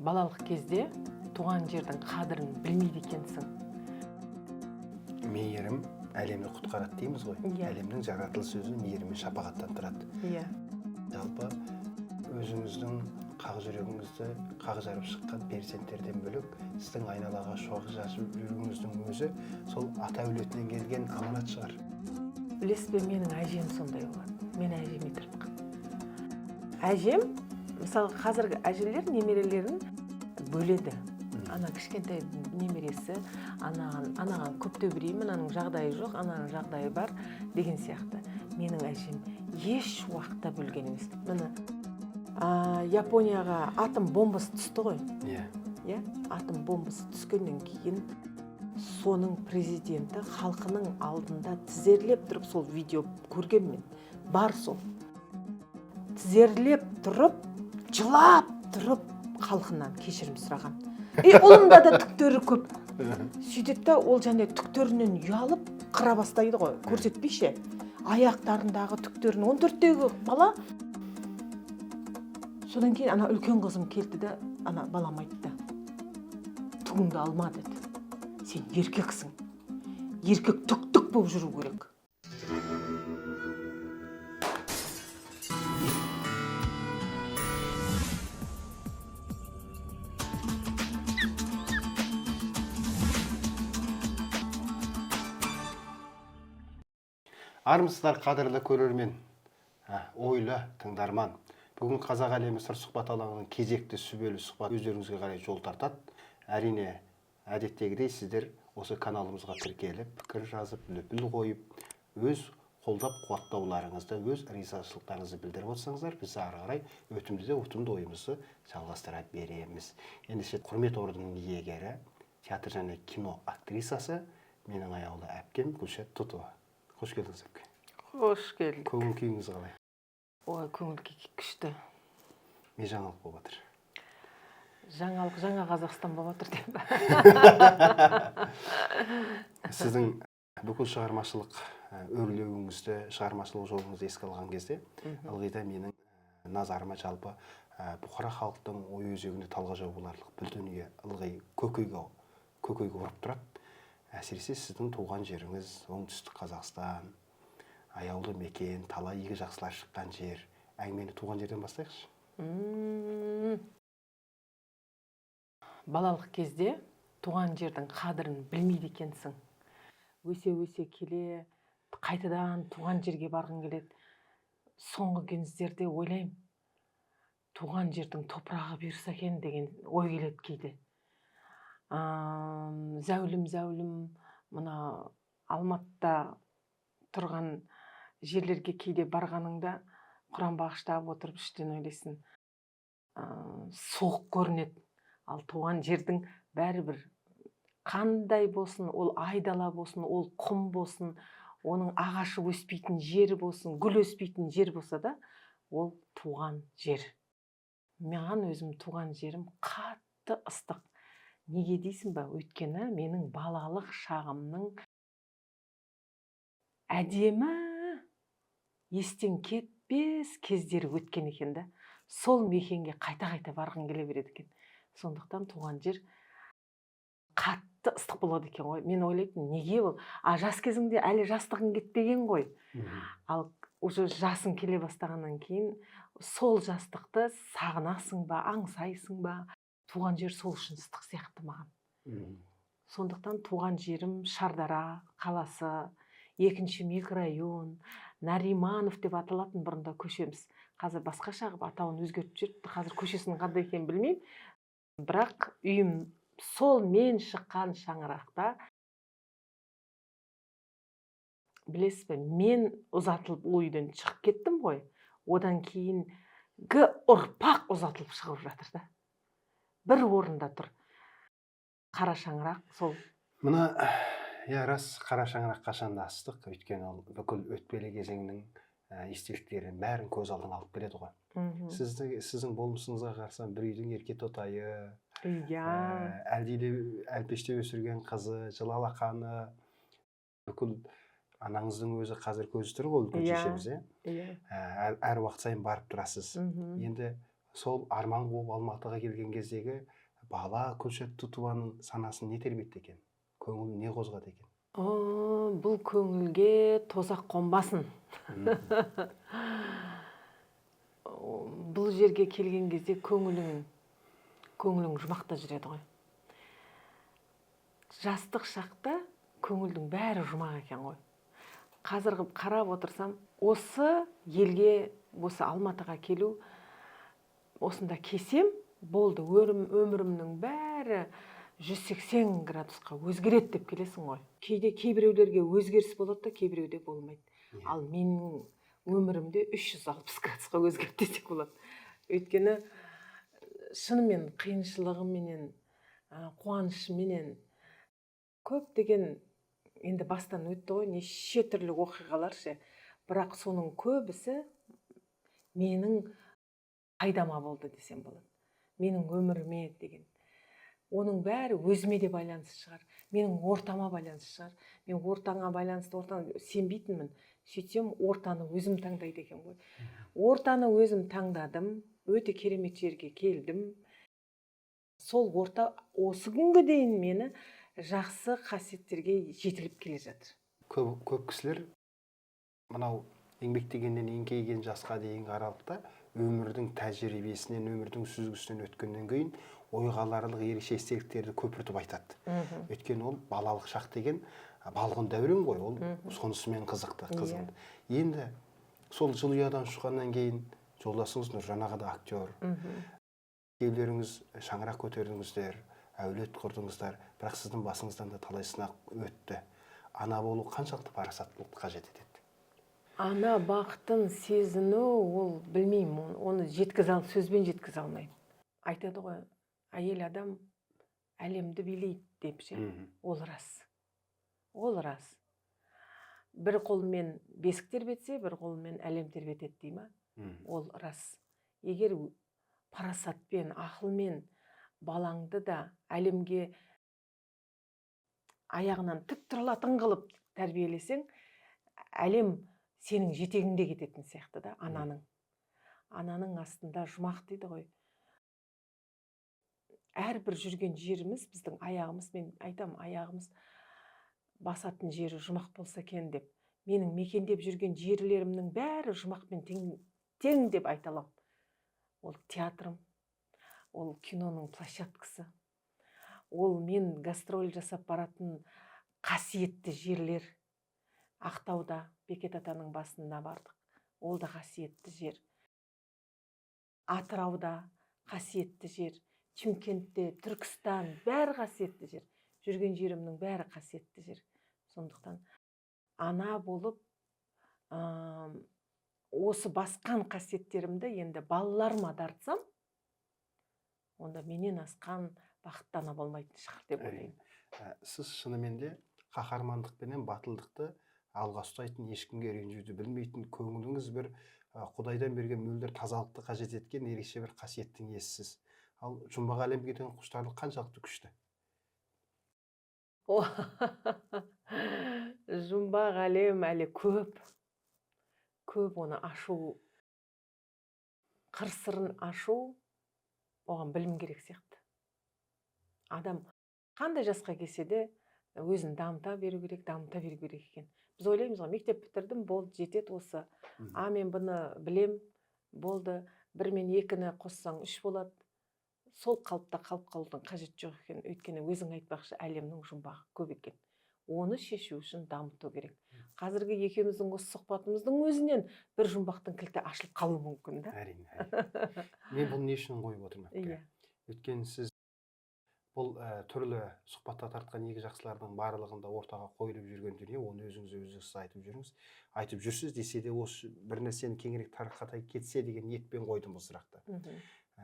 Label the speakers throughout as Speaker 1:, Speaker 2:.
Speaker 1: балалық кезде туған жердің қадірін білмейді екенсің.
Speaker 2: Мейірім әлемді құтқарады дейміз ғой. Әлемнің жаратылыс сөзі мейірім мен шапағаттан тұрады. Жалпы өзіңіздің қақ жүрегіңізді қақ жарып шыққан перзенттерден бөлек, сіздің айналаға шоқ жазып жүруіңіздің өзі сол ата әулетінен келген аманат шығар.
Speaker 1: Білесіз бе, менің әжем сондай болады. Мен әжеме тыртық. Әжем, мысалы қазіргі әжелер немерелерін бөледі. Ана кішкентай немересі, анаған көптеу берейін, ананың жағдайы жоқ, ананың жағдайы бар деген сияқты. Менің әжем еш уақытта бөлген емес. Міне Японияға атом бомбасы түсті ғой. Атом бомбасы түскеннен кейін соның президенті халқының алдында тізерлеп тұрып, сол видео көргенмен бар, сол тізерлеп тұрып, жылап тұрып халқынан кешірім сұраған. Ұлында да түктері көп. Сөйтеді да, ол және түктерінен ұялып қыра бастайды ғой, көрсетпейші. Аяқтарындағы түктерін 14-тегі бала. Содан кейін ана үлкен қызым келді де, ана балам айтты: "Түгіңді алма", деді. "Сен еркексің. Еркек түк болып жүру керек."
Speaker 2: Армысыздар қадірлі көрермен, ойлы тыңдарман. Бүгін қазақ әлемі сыр сұхбат алаңының кезекті сүбелі сұхбат өздеріңізге қарай жол тартады. Әрине, әдеттегідей сіздер осы каналымызға тіркеліп, пікір жазып, лүпіл қойып, өз қолдап қуаттауларыңызды, өз ризашылықтарыңызды білдіріп отырсаңыздар, біз ары қарай ұтымды ойымызды жалғастыра береміз. Ендеше құрмет орденінің иегері, театр және кино актрисасы, менің аяулы әпкем Гүлшат Тұтова. Қош келдіңіз, әпке.
Speaker 1: Қош келдік.
Speaker 2: Көңіл күйіңіз қалай?
Speaker 1: Ой, көңіл күй күшті.
Speaker 2: Не жаңалық болып жатыр?
Speaker 1: Жаңалық жаңа Қазақстан болып жатыр деп.
Speaker 2: Сіздің бүкіл шығармашылық өрлеуіңізді, шығармашылық жолыңызды еске алған кезде, ылғи да менің назарыма жалпы бұқара халықтың ой өзегіне талғажау боларлық бір дүние ылғи көкейге ұрып тұрады. Әсіресе сіздің туған жеріңіз оңтүстік Қазақстан, аяулы мекен, талай игі жақсылар шыққан жер. Әңгімені туған жерден бастайықшы.
Speaker 1: Балалық кезде туған жердің қадірін білмейді екенсің. Өсе келе, қайтадан туған жерге барғың келеді. Соңғы кездерде ойлаймын, туған жердің топырағы бұйырса екен деген ой келеді кейде. Зәулім, мына Алматыда тұрған жерлерге кейде барғаныңда құран бағыштап отырып іштен ойлайсың, суық көрінеді. Ал туған жердің бәрібір қандай болсын, ол айдала болсын, ол құм болсын, оның ағашы өспейтін жері болсын, гүл өспейтін жер болса да, ол туған жер. Маған өзім туған жерім қатты ыстық. Неге дейсің ба? Өйткені менің балалық шағымның әдемі, естен кетпес кездері өткен екен да. Сол мекенге қайта барғың келе береді екен. Сондықтан туған жер қатты ыстық болады екен ғой. Мен ойлайтын, неге ол? Жас кезіңде әлі жастығың кетпеген ғой. Ал уже жасың келе бастағаннан кейін сол жастықты сағынасың ба, аңсайсың ба? Туған жер сол үшін ыстық сияқты маған. Сондықтан туған жерім Шардара қаласы, 2-ші микрорайон, Нариманов деп аталатын бұрында көшеміз. Қазір басқаша атауын өзгертіп жүрді. Қазір көшесінің қандай екенін білмеймін. Бірақ үйім сол мен шыққан шаңырақта. Білесіз бе, мен ұзатылып ойдан шығып кеттім ғой. Одан кейін ұрпақ ұзатылып шығып жатыр да. Бір орында тұр. Қара шаңырақ сол.
Speaker 2: Мына, рас, қара шаңырақ қашанда астық, өйткені ол бүкіл өтпелі кезеңнің естеліктерін бәрін көз алдыңа алып келеді ғой. Сіздің болмысыңызға қарасам, бір үйдің ерке тотайы, әлпеште өсірген қызы, жылы алақаны, бүкіл анаңыздың өзі қазір көзі тұр ғой, үлкен шешеміз. Әр уақыт сайын барып тұрасыз. Енді сол арман қуып Алматыға келген кездегі бала Күлшетті Тубаның санасын не тербетті екен? Көңілін не қозғады екен?
Speaker 1: Бұл көңілге тозақ қонбасын. Бұл жерге келген кезде көңілің жұмақта жүреді ғой. Жастық шақта көңілдің бәрі жұмақ екен ғой. Қазір қарап отырсам, осы елге, осы Алматыға келу, осында келсем, болды, өмірімнің бәрі 180 градусқа өзгереді деп келесің ғой. Кейде кейбіреулерге өзгеріс болады да, кейбіреуде болмайды. Ал менің өмірімде 360 градусқа өзгерді десек болады. Өйткені шынымен қиыншылығыменен, қуанышыменен көптеген енді бастан өтті ғой, неше түрлі оқиғалар ше. Бірақ соның көбісі менің пайдама болды десем болады. Менің өміріме деген. Оның бәрі өзіме де байланысты шығар. Менің ортама байланысты шығар. Мен ортаңа байланысты сенбейтінмін. Сөйтсем, ортаны өзім таңдайды екен ғой. Ортаны өзім таңдадым. Өте керемет жерге келдім. Сол орта осы күнге дейін мені жақсы қасиеттерге жетіліп келе жатыр.
Speaker 2: Көп кісілер мынау еңбектегеннен еңкейген жасқа дейінгі аралықта өмірдің тәжірибесінен, өмірдің сүзгісінен өткеннен кейін ойға аларлық ерекше естеліктерді көпіртіп айтады. Өйткені ол балалық шақ деген балғын дәурен ғой, ол сонысымен қызықты, қызықты. Енді сол жылы ұядан шыққаннан кейін жолдасыңыз Нұржан аға да актер. Кейбіреулеріңіз шаңырақ көтердіңіздер, әулет құрдыңыздар, бірақ сіздің басыңыздан да талай сынақ өтті. Ана болу қаншалықты парасаттылықты қажет етеді?
Speaker 1: Ана бақытын сезіну, ол білмеймін, оны сөзбен жеткізе алмаймын. Айтады ғой, әйел адам әлемді билейді деп ше. Ол рас. Ол рас. Бір қолмен бесік тербетсе, бір қолмен әлем тербетеді дей ма? Ол рас. Егер парасатпен, ақылмен балаңды да әлемге аяғынан тік тұрылатын қылып тәрбиелесең, әлем сенің жетегіңде кететін сияқты да, ананың. Ананың астында жұмақ дейді ғой. Әрбір жүрген жеріміз, біздің аяғымыз, мен айтам, аяғымыз басатын жері жұмақ болса екен деп. Менің мекендеп жүрген жерлерімнің бәрі жұмақпен тең деп айталам. Ол театрым, ол киноның площадкасы, ол мен гастроль жасап баратын қасиетті жерлер. Ақтауда Бекет атаның басында бардық. Ол да қасиетті жер. Атырауда қасиетті жер. Чимкентте, Түркістан, бәрі қасиетті жер. Жүрген жерімнің бәрі қасиетті жер. Сондықтан ана болып, осы басқан қасиеттерімді енді балаларыма дарытсам, онда менен асқан бақытты ана болмайтын шығар деп ойлаймын.
Speaker 2: Сіз шынымен де қаһармандық пенен батылдықты алға ұстайтын, ешкімге ренжуді білмейтін, көңіліңіз бір Құдайдан берген мөлдір тазалықты қажет еткен ерекше бір қасиеттің иесісіз. Ал жұмбақ әлемге деген құштарлық қаншалықты күшті?
Speaker 1: Жұмбақ әлем әлі көп. Көп оны ашу, қыр-сырын ашу, оған білім керек сияқты. Адам қандай жасқа келсе де өзін дамыта беру керек екен. Біз ойлаймыз ғой, мектеп бітірдім, болды, жетеді осы. Мен бұны білем, болды, 1 мен 2-ні қоссаң 3 болады. Сол қалыпта қалып қалудың қажет жоқ екен. Өйткені өзің айтпақшы, әлемнің жұмбағы көп екен. Оны шешу үшін дамыту керек. Қазіргі екеуміздің осы сұхбатымыздың өзінен бір жұмбақтың кілті ашылып қалуы мүмкін да.
Speaker 2: Әрине. Мен бұны не үшін қойып отырмын? Өйткені сіз бұл түрлі сұхбатта тартқан игі жақсылардың барлығында ортаға қойылып жүрген дүние, оны өзіңіз айтып жүрсіз, десе де осы бір нәрсені кеңірек тарқатай кетсе деген ниетпен қойдым бұл сұрақты.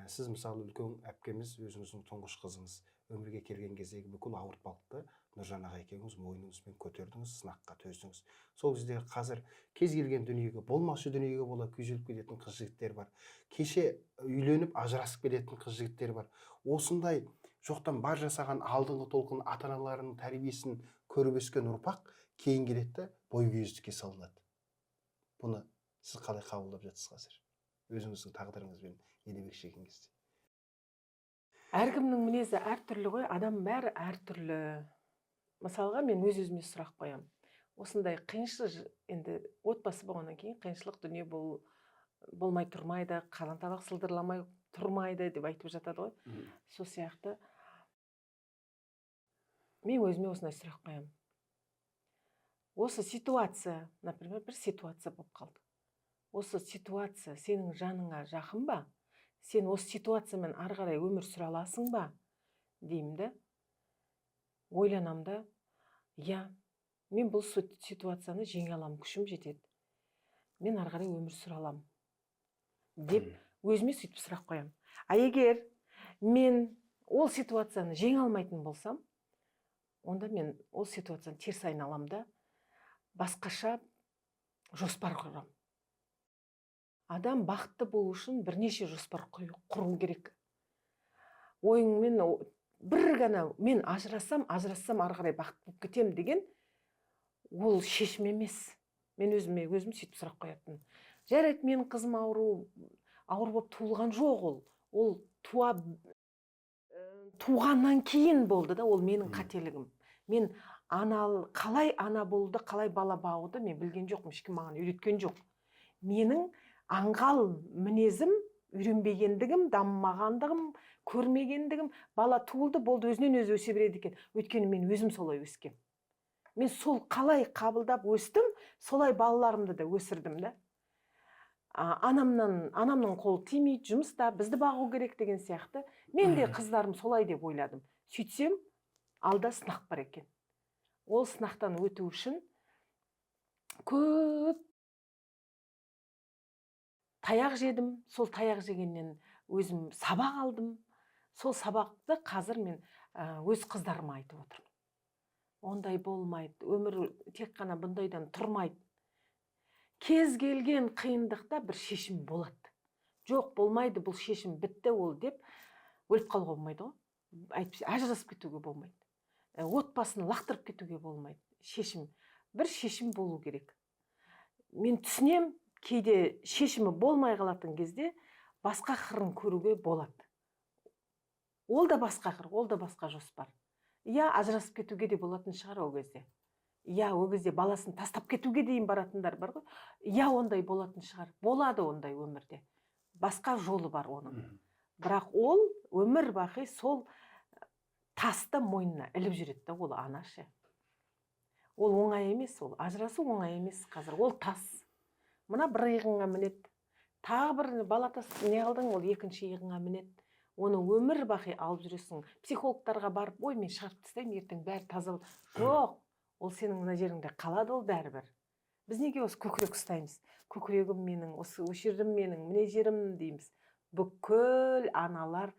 Speaker 2: Сіз мысалы үлкен әпкеміз, өзіңіздің тұңғыш қызыңыз, өмірге келген кездегі бүкіл ауыртпалықты Нұржан аға екеуіңіз мойныңызбен көтердіңіз, сынаққа төздіңіз. Сол кездегі қазір кез келген дүниеге, болмашы дүниеге бола күйзеліп кететін қыз жігіттер бар. Кеше үйленіп ажырасып кететін қыз жігіттер бар. Осындай жоқтан бар жасаған алдыңғы толқын ата-аналарының тәрбиесін көріп өскен ұрпақ кейін келеді, бойкүйездікке салынады. Бұны сіз қалай қабылдап жатсыз қазір? Өзіңіздің тағдырыңызбен не демекші екенсіз?
Speaker 1: Әркімнің мінезі әртүрлі ғой, адам бәрі әртүрлі. Мысалға мен өз-өзіме сұрақ қоямын. Осындай қиыншылық, енді отбасы болғаннан кейін қиыншылық дүние болмай тұрмайды, қазан табақ сылдырламай тұрмайды деп айтып жатады ғой. Сол сияқты мен өзіме осындай сұрақ қоямын. Осы ситуация, например, бір ситуация болып қалды. Осы ситуация сенің жаныңа жақын ба? Сен осы ситуациямен ары қарай өмір сүре аласың ба? Деймін да. Ойланам да, я, мен бұл ситуацияны жеңе аламын, күшім жетеді. Мен ары қарай өмір сүре аламын. Деп өзіме сөйтіп сұрақ қоямын. А егер мен ол ситуацияны жеңе алмайтын болсам, онда мен ол ситуацияны теріс айналамын да, басқаша жоспар құрам. Адам бақытты болу үшін бірнеше жоспар құру керек. Ойыңмен бір ғана мен ажырассам ары қарай бақытты болып кетем деген ол шешім емес. Мен өзім сөйтіп сұрақ қоятын. Жарайды, мен қызым ауыр болып туылған жоқ ол. Ол туғаннан кейін болды да, ол менің қателігім. Мен қалай ана болуды, қалай бала бағуды мен білген жоқпын, ешкім маған үйреткен жоқ. Менің аңғал мінезім, үйренбегендігім, дамымағандығым, көрмегендігім, бала туылды, болды, өзінен өзі өсе береді екен. Өйткені мен өзім солай өскем. Мен сол қалай қабылдап өстім, солай балаларымды да өсірдім да. Анамның қолы тимейді, жұмыста бізді бағу керек деген сияқты. Мен де қыздарым солай деп ойладым. Сөйтсем, алда сынақ бар екен. Ол сынақтан өту үшін көп таяқ жедім. Сол таяқ жегеннен өзім сабақ алдым. Сол сабақты қазір мен өз қыздарыма айтып отырмын. Ондай болмайды. Өмір тек қана бұндайдан тұрмайды. Кез келген қиындықта бір шешім болады. Жоқ, болмайды, бұл шешім бітті ол деп өліп қалуға болмайды ғой. Ажырасып кетуге болмайды. Отбасын лақтырып кетуге болмайды. Бір шешім болу керек. Мен түсінем, кейде шешімі болмай қалатын кезде басқа қырын көруге болады. Ол да басқа қыр, ол да басқа жоспар. Я ажырасып кетуге де болатын шығар ол кезде. Я ол кезде баласын тастап кетуге дейін баратындар бар ғой. Я ондай болатын шығар. Болады ондай өмірде. Басқа жолы бар оның. Бірақ ол өмір бақи сол тасты мойнына іліп жүреді, ол анашы. Ол оңай емес, ол ажырасу оңай емес қазір. Ол тас. Мына бір иығыңа мінеді. Тағы бір бала тасты не алдың, ол екінші иығыңа мінеді. Оны өмір бақи алып жүресің. Психологтарға барып, ой, мен шығарып тастаймын, ертең бәрі таза бол. Жоқ, ол сенің мына жеріңде қалады, ол бәрібір. Біз неге осы көкірек ұстаймыз? Көкірегім менің, осы жерім менің, міне жерім дейміз. Бүкіл аналар,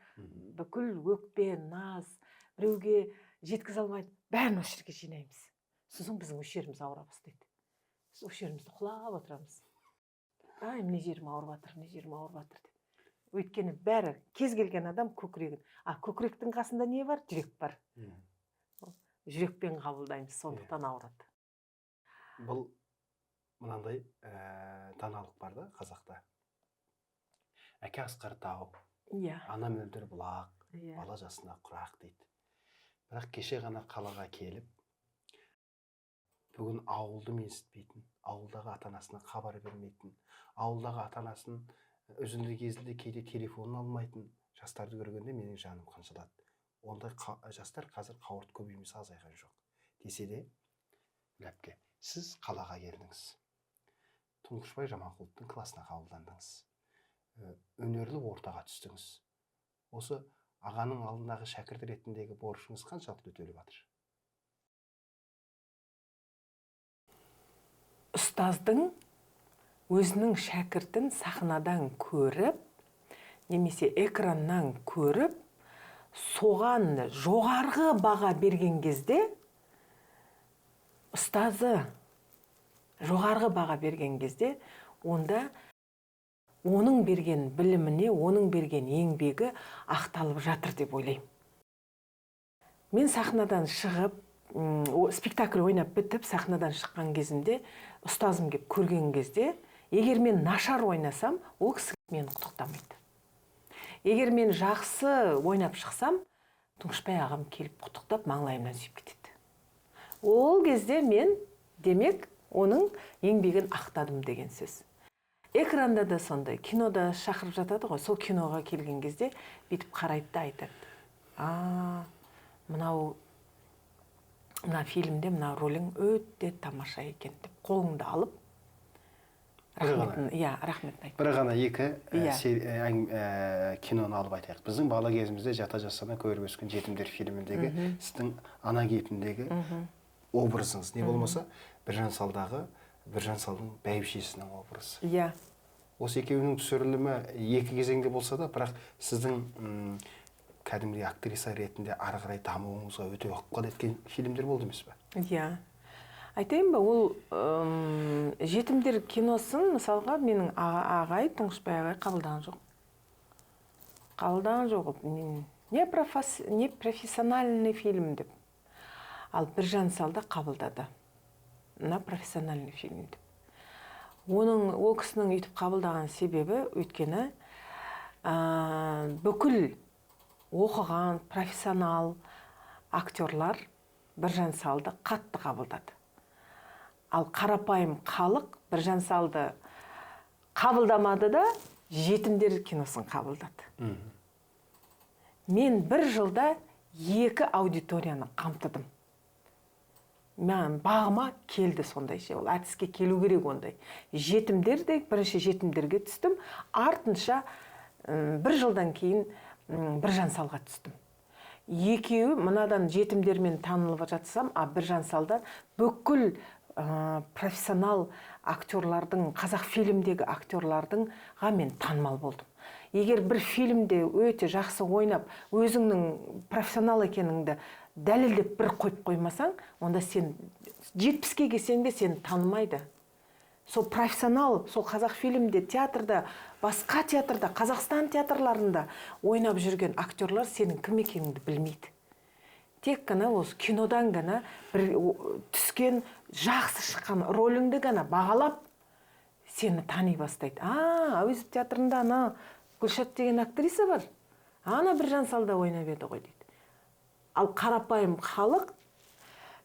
Speaker 1: бүкіл өкпе, наз, біреуге жеткізе алмайды, бәрін осы жерге жинаймыз. Сосын біздің осы жеріміз ауыра бастайды. Біз осы жерімізді құлап отырамыз. Ай, міне жерім ауырып жатыр, міне жерім ауырып жатыр деп. Өйткені бәрі, кез келген адам көкірегін. Көкіректің қасында не бар? Жүрек бар. Жүрекпен қабылдаймыз, сондықтан ауырады.
Speaker 2: Бұл мынандай даналық бар да қазақта. Әке асқар тау, ана мөлдір бұлақ, бала жасына құрақ дейді. Бірақ кеше ғана қалаға келіп, бүгін ауылды менсітпейтін, ауылдағы ата-анасына хабар бермейтін, ауылдағы ата-анасын үзінді кезінде кейде телефонын алмайтын жастарды көргенде менің жаным қынжылады. Ондай жастар қазір қауырт көп емес, азайған жоқ. Десе де, Ләпке, сіз қалаға келдіңіз. Тұңғышбай Жаманқұловтың классына қабылдандыңыз. Өнерлі ортаға түстіңіз. Осы ағаның алдындағы шәкірт ретіндегі борышыңыз қаншалықты өтеліп жатыр?
Speaker 1: Ұстаздың өзінің шәкіртін сахнадан көріп, немесе экраннан көріп, соған жоғарғы баға берген кезде, ұстазы жоғарғы баға берген кезде, онда оның берген біліміне, оның берген еңбегі ақталып жатыр деп ойлаймын. Мен сахнадан шығып, спектакль ойнап бітіп, сахнадан шыққан кезімде, ұстазым келіп көрген кезде, егер мен нашар ойнасам, ол кісі мені құттықтамайды. егер мен жақсы ойнап шықсам, Тұңғышбай ағам келіп құттықтап маңлайымнан сүйіп кетеді. Ол кезде мен, демек, оның еңбегін ақтадым деген сөз. Экранда да сондай, кинода шақырып жатады ғой, сол киноға келген кезде бүйтіп қарайды да айтады. Мына фильмде мына рөлің өте тамаша екен деп қолыңды алып рахметін айтты.
Speaker 2: Бір ғана екі киноны алып айтайық. Біздің бала кезімізде жата жасана көріп өскен жетімдер фильміндегі сіздің ана кейпіндегі образыңыз не болмаса Біржан Салдағы Біржан Салдың бәйбішесінің образы.
Speaker 1: Иә.
Speaker 2: Осы екеуінің түсірілімі екі кезеңде болса да, бірақ сіздің кәдімгідей актриса ретінде ары қарай дамуыңызға өте ықпал еткен фильмдер болды емес пе?
Speaker 1: Иә. Айтайын ба, ол жетімдер киносын мысалға менің ағай, Тұңғышбай ағай қабылдаған жоқ. Қабылдаған жоқ. Не профессиональный фильм деп. Ал Біржан Салды қабылдады. Мына профессиональный фильм деп. Ол кісінің үйтіп қабылдаған себебі өйткені бүкіл оқыған профессионал актерлар Біржан Салды қатты қабылдады. Ал қарапайым халық Біржан Салды қабылдамады да жетімдер киносын қабылдады. Мен бір жылда 2 аудиторияны қамтыдым. Мен бағыма келді сондай ше, ол әдіске келу керек ондай. Жетімдерде бірінші жетімдерге түстім, артынша бір жылдан кейін Біржан Салға түстім. Екеуі мынадан жетімдермен танылып жатсам, Біржан Салдан бүкіл профессионал актерлардың, қазақ фильмдегі актерлардың мен танымал болдым. Егер бір фильмде өте жақсы ойнап, өзіңнің профессионал екеніңді дәлелдеп бір қойып қоймасаң, онда сен 70-ке келсең де сені танымайды. Сол профессионал, сол қазақ фильмде, театрда, басқа театрда, Қазақстан театрларында ойнап жүрген актерлар сенің кім екеніңді білмейді. Тек қана осы кинодан ғана бір түскен жақсы шыққан рөліңді ғана бағалап сені тани бастайды. Әуезов театрында Гүлшат деген актриса бар. Ана Біржан Салда ойнап еді ғой дейді. Ал қарапайым халық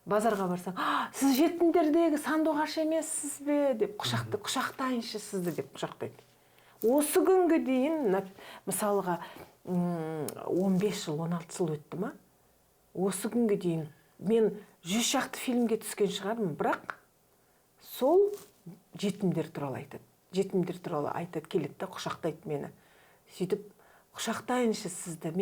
Speaker 1: базарға барсаң, сіз жетімдердегі сандуғаш емессіз бе деп құшақтайыншы сізді деп құшақтайды. Осы күнге дейін мысалға 15 жыл, 16 жыл өтті ма? Осы күнге дейін мен 100 шақты фильмге түскен шығармын, бірақ сол жетімдер туралы айтады. Жетімдер туралы айтады, келеді да құшақтайды мені. Сөйтіп, құшақтайыншы сізді,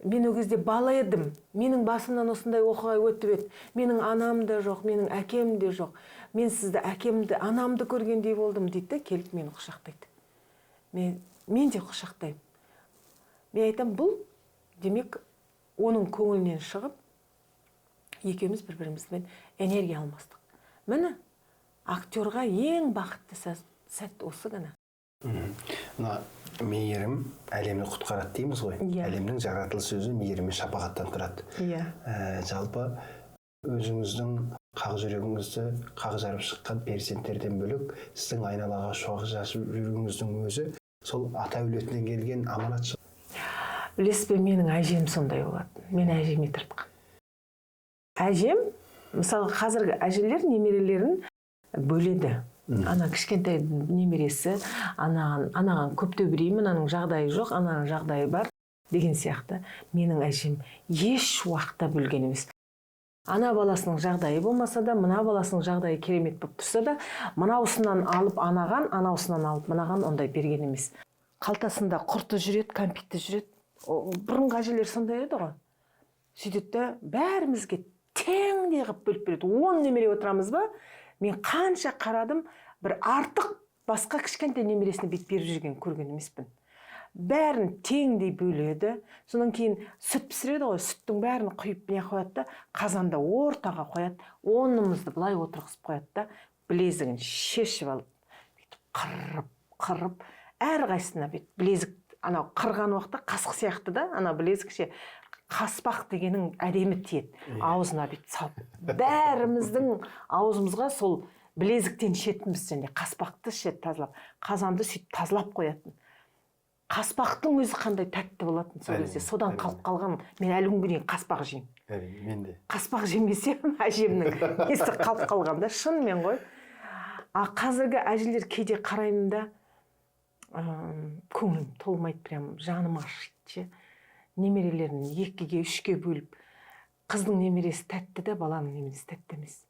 Speaker 1: мен о кезде бала едім, менің басымнан осындай оқиға өтіп еді, менің анам да жоқ, менің әкем де жоқ, мен сізді әкемді, анамды көргендей болдым дейді, келіп мені құшақтайды. Мен де құшақтаймын. Мен айтам, бұл демек оның көңілінен шығып, екеуміз бір-бірімізбен энергия алмастық. Міне, актерға ең бақытты сәт осы ғана.
Speaker 2: Мейірім әлемді құтқарады дейміз ғой. Әлемнің жаратылыс өзі мейірім мен шапағаттан тұрады. Жалпы өзіңіздің қақ жүрегіңізді қақ жарып шыққан перзенттерден бөлек, сіздің айналаға шуақ шашып жүргеніңіздің өзі сол ата әулетінен келген аманат шығар.
Speaker 1: Білесіз бе, менің әжем сондай болады. Мен әжеме тартқан. Әжем, мысалы қазіргі әжелер немерелерін бөледі. Ана кішкентай немересі, анаған көп төбіреймін, ананың жағдайы жоқ, ананың жағдайы бар деген сияқты. Менің әжем еш уақытта бөлген емес. Ана баласының жағдайы болмаса да, мына баласының жағдайы керемет болып тұрса да, мынаусынан алып анаған, анаусынан алып мынаған ондай берген емес. Қалтасында құрты жүреді, кәмпитті жүреді. Бұрынғы әжелер сондай еді ғой. Сөйтеді, бәрімізге теңдей қылып бөліп береді. 10 немере отырамыз ба? Мен қанша қарадым, бір артық басқа кішкентай немересіне бет беріп жүрген көрген емеспін. Бәрін теңдей бөледі. Содан кейін сүт пісіреді ғой, сүттің бәрін құйып не қояды да, қазанда ортаға қояды, онымызды былай отырғызып қояды да, білезігін шешіп алып, қырып, әрқайсысына білезік, анау қырған уақытта қасық сияқты да, анау білезікше қаспақ дегенің әдемі тиеді. Аузына бет салып. Бәріміздің аузымызға сол білезіктен шетіміз, және қаспақты шет тазалап, қазанды сөйтіп тазалап қоятын. қаспақтың өзі қандай тәтті болатын сол кезде. Содан қалып қалған. Мен әлі күнге дейін қаспақ жеймін.
Speaker 2: Мен де.
Speaker 1: Қаспақ жемесем, әжемнің несі қалып қалғанда, шынымен ғой. Қазіргі әжелер кейде қараймын да, көңілім толмайды, прям жаным ашиды. Немерелерін 2-ге 3-ге бөліп, қыздың немересі тәтті да, баланың немересі тәтті емес.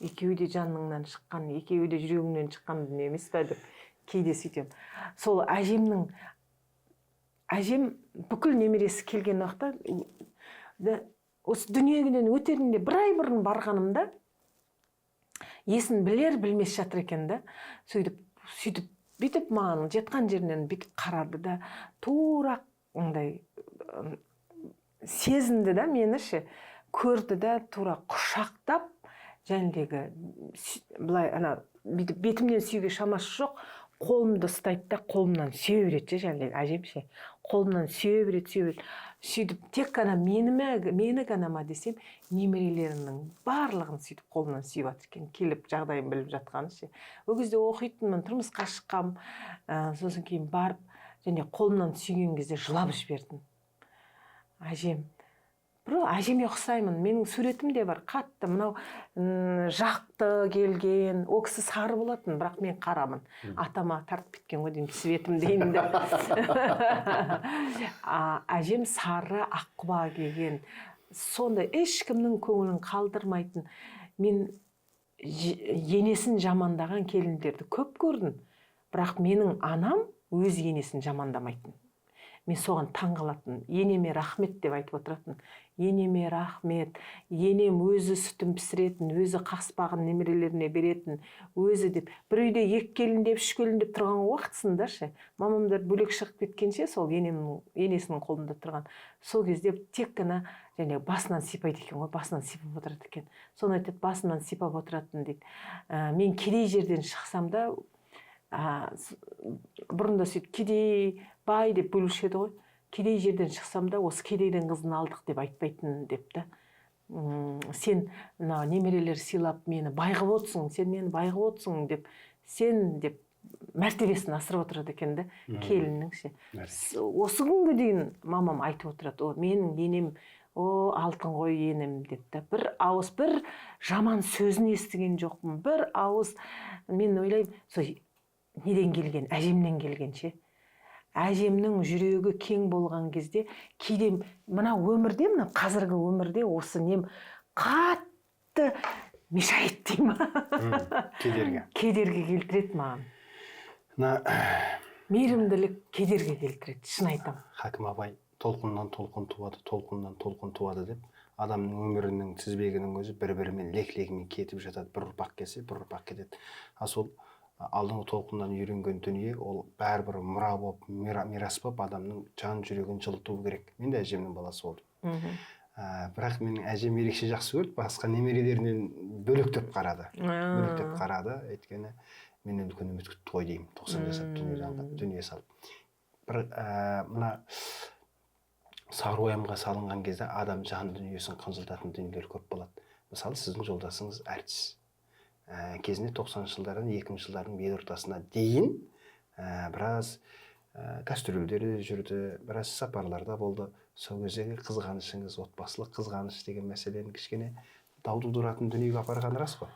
Speaker 1: Екеуі де жаныңнан шыққан, екеуі де жүрегіңнен шыққан дүние емес пе деп кейде сөйтем. Сол әжем бүкіл немересі келген уақытта, осы дүниеден өтерінде бір ай бұрын барғанымда, есін білер білмес жатыр екен да, сөйтіп бүйтіп маған жетқан жерінен бүйтіп қарады да, тура андай сезінді да, мені көрді да, тура құшақтап, жәндегі былай бүйтіп бетімнен сүйге шамасы жоқ, қолымды ұстайды да, қолымнан сүйе береді, жәндегі әжем қолымнан сүйе береді. Сөйтіп тек қана мені ғана ма десем, немерелерімнің барлығын сөйтіп қолымнан сүйіп жатыр екен, келіп жағдайын біліп жатқаны. Ол кезде оқитынмын, тұрмысқа шыққам, сосын кейін барып, және қолымнан сүйген кезде жылап жібердім. Әжеме ұқсаймын, менің суретім де бар, қатты, мынау жақты келген, ол кісі сары болатын, бірақ мен қарамын. Атама тартып кеткен ғой деймін, светім деймін де. Әжем сары, аққұба келген, сонда ешкімнің көңілін қалдырмайтын. Мен енесін жамандаған келіндерді көп көрдім, бірақ менің анам өз енесін жамандамайтын. Мен соған таң қалатын, енеме рахмет деп айтып отыратын. Енеме рахмет, енем өзі сүтін пісіретін, өзі қаспағын немерелеріне беретін, өзі деп. Бір үйде 2 келін деп, 3 келін деп тұрған уақытысында мамамдар бөлек шығып кеткенше, сол енесінің қолында тұрған. Сол кезде тек қана басынан сипайды екен ғой, басынан сипап отырады екен. Соны айтады, басынан сипап отыратын дейді. Мен кедей жерден шықсам да, бұрында сөйтіп кедей бай деп бөлуші еді ғой. Кедей жерден шықсам да, осы кедейдің қызын алдық деп айтпайтын депті. Сен немерелер сыйлап мені байғып отсың, сен мені байғып отсың деп, сен деп мәртебесін асырып отырады екен де, келіннің. Осы күнге дейін мамам айтып отырады, менің енем, алтын ғой енем депті. Бір ауыз, бір жаман сөзін естіген жоқпын, бір ауыз. Мен ойлаймын, неден келген, әжемнен келгенше. Әжемнің жүрегі кең болған кезде, кейде мына өмірде, қазіргі өмірде осы нем қатты мешает деймін. Кедергі келтіреді маған. Мейірімділік кедергі келтіреді, шын айтам.
Speaker 2: Хакім Абай толқыннан толқын туады, толқыннан толқын туады деп, адамның өмірінің тізбегінің өзі бір-бірімен лек-легімен кетіп жатады. Бір ұрпақ келсе, бір ұрпақ кетеді. Сол алдыңғы толқыннан үйренген дүние, ол бәрібір мұра болып, мирас болып, адамның жан жүрегін жылыту керек. Мен де әжемнің баласы болдым. Бірақ менің әжем ерекше жақсы көрді, басқа немерелерінен бөлектеп қарады. Өйткені мен үлкен үміт күтті ғой деймін, 90 жасап дүние салып. Бір мына сарыуайымға салынған кезде адам жан дүниесін қынжылтатын дүниелер көп болады. Мысалы, сіздің жолдасыңыз әртіс. Кезінде 90 жылдардан 2000 жылдардың бел ортасына дейін біраз гастрольдерде жүрді, біраз сапарларда болды. Сол кездегі қызғанышыңыз, отбасылық қызғаныш деген мәселені кішкене дау тудыратын дүниеге апарған рас қой.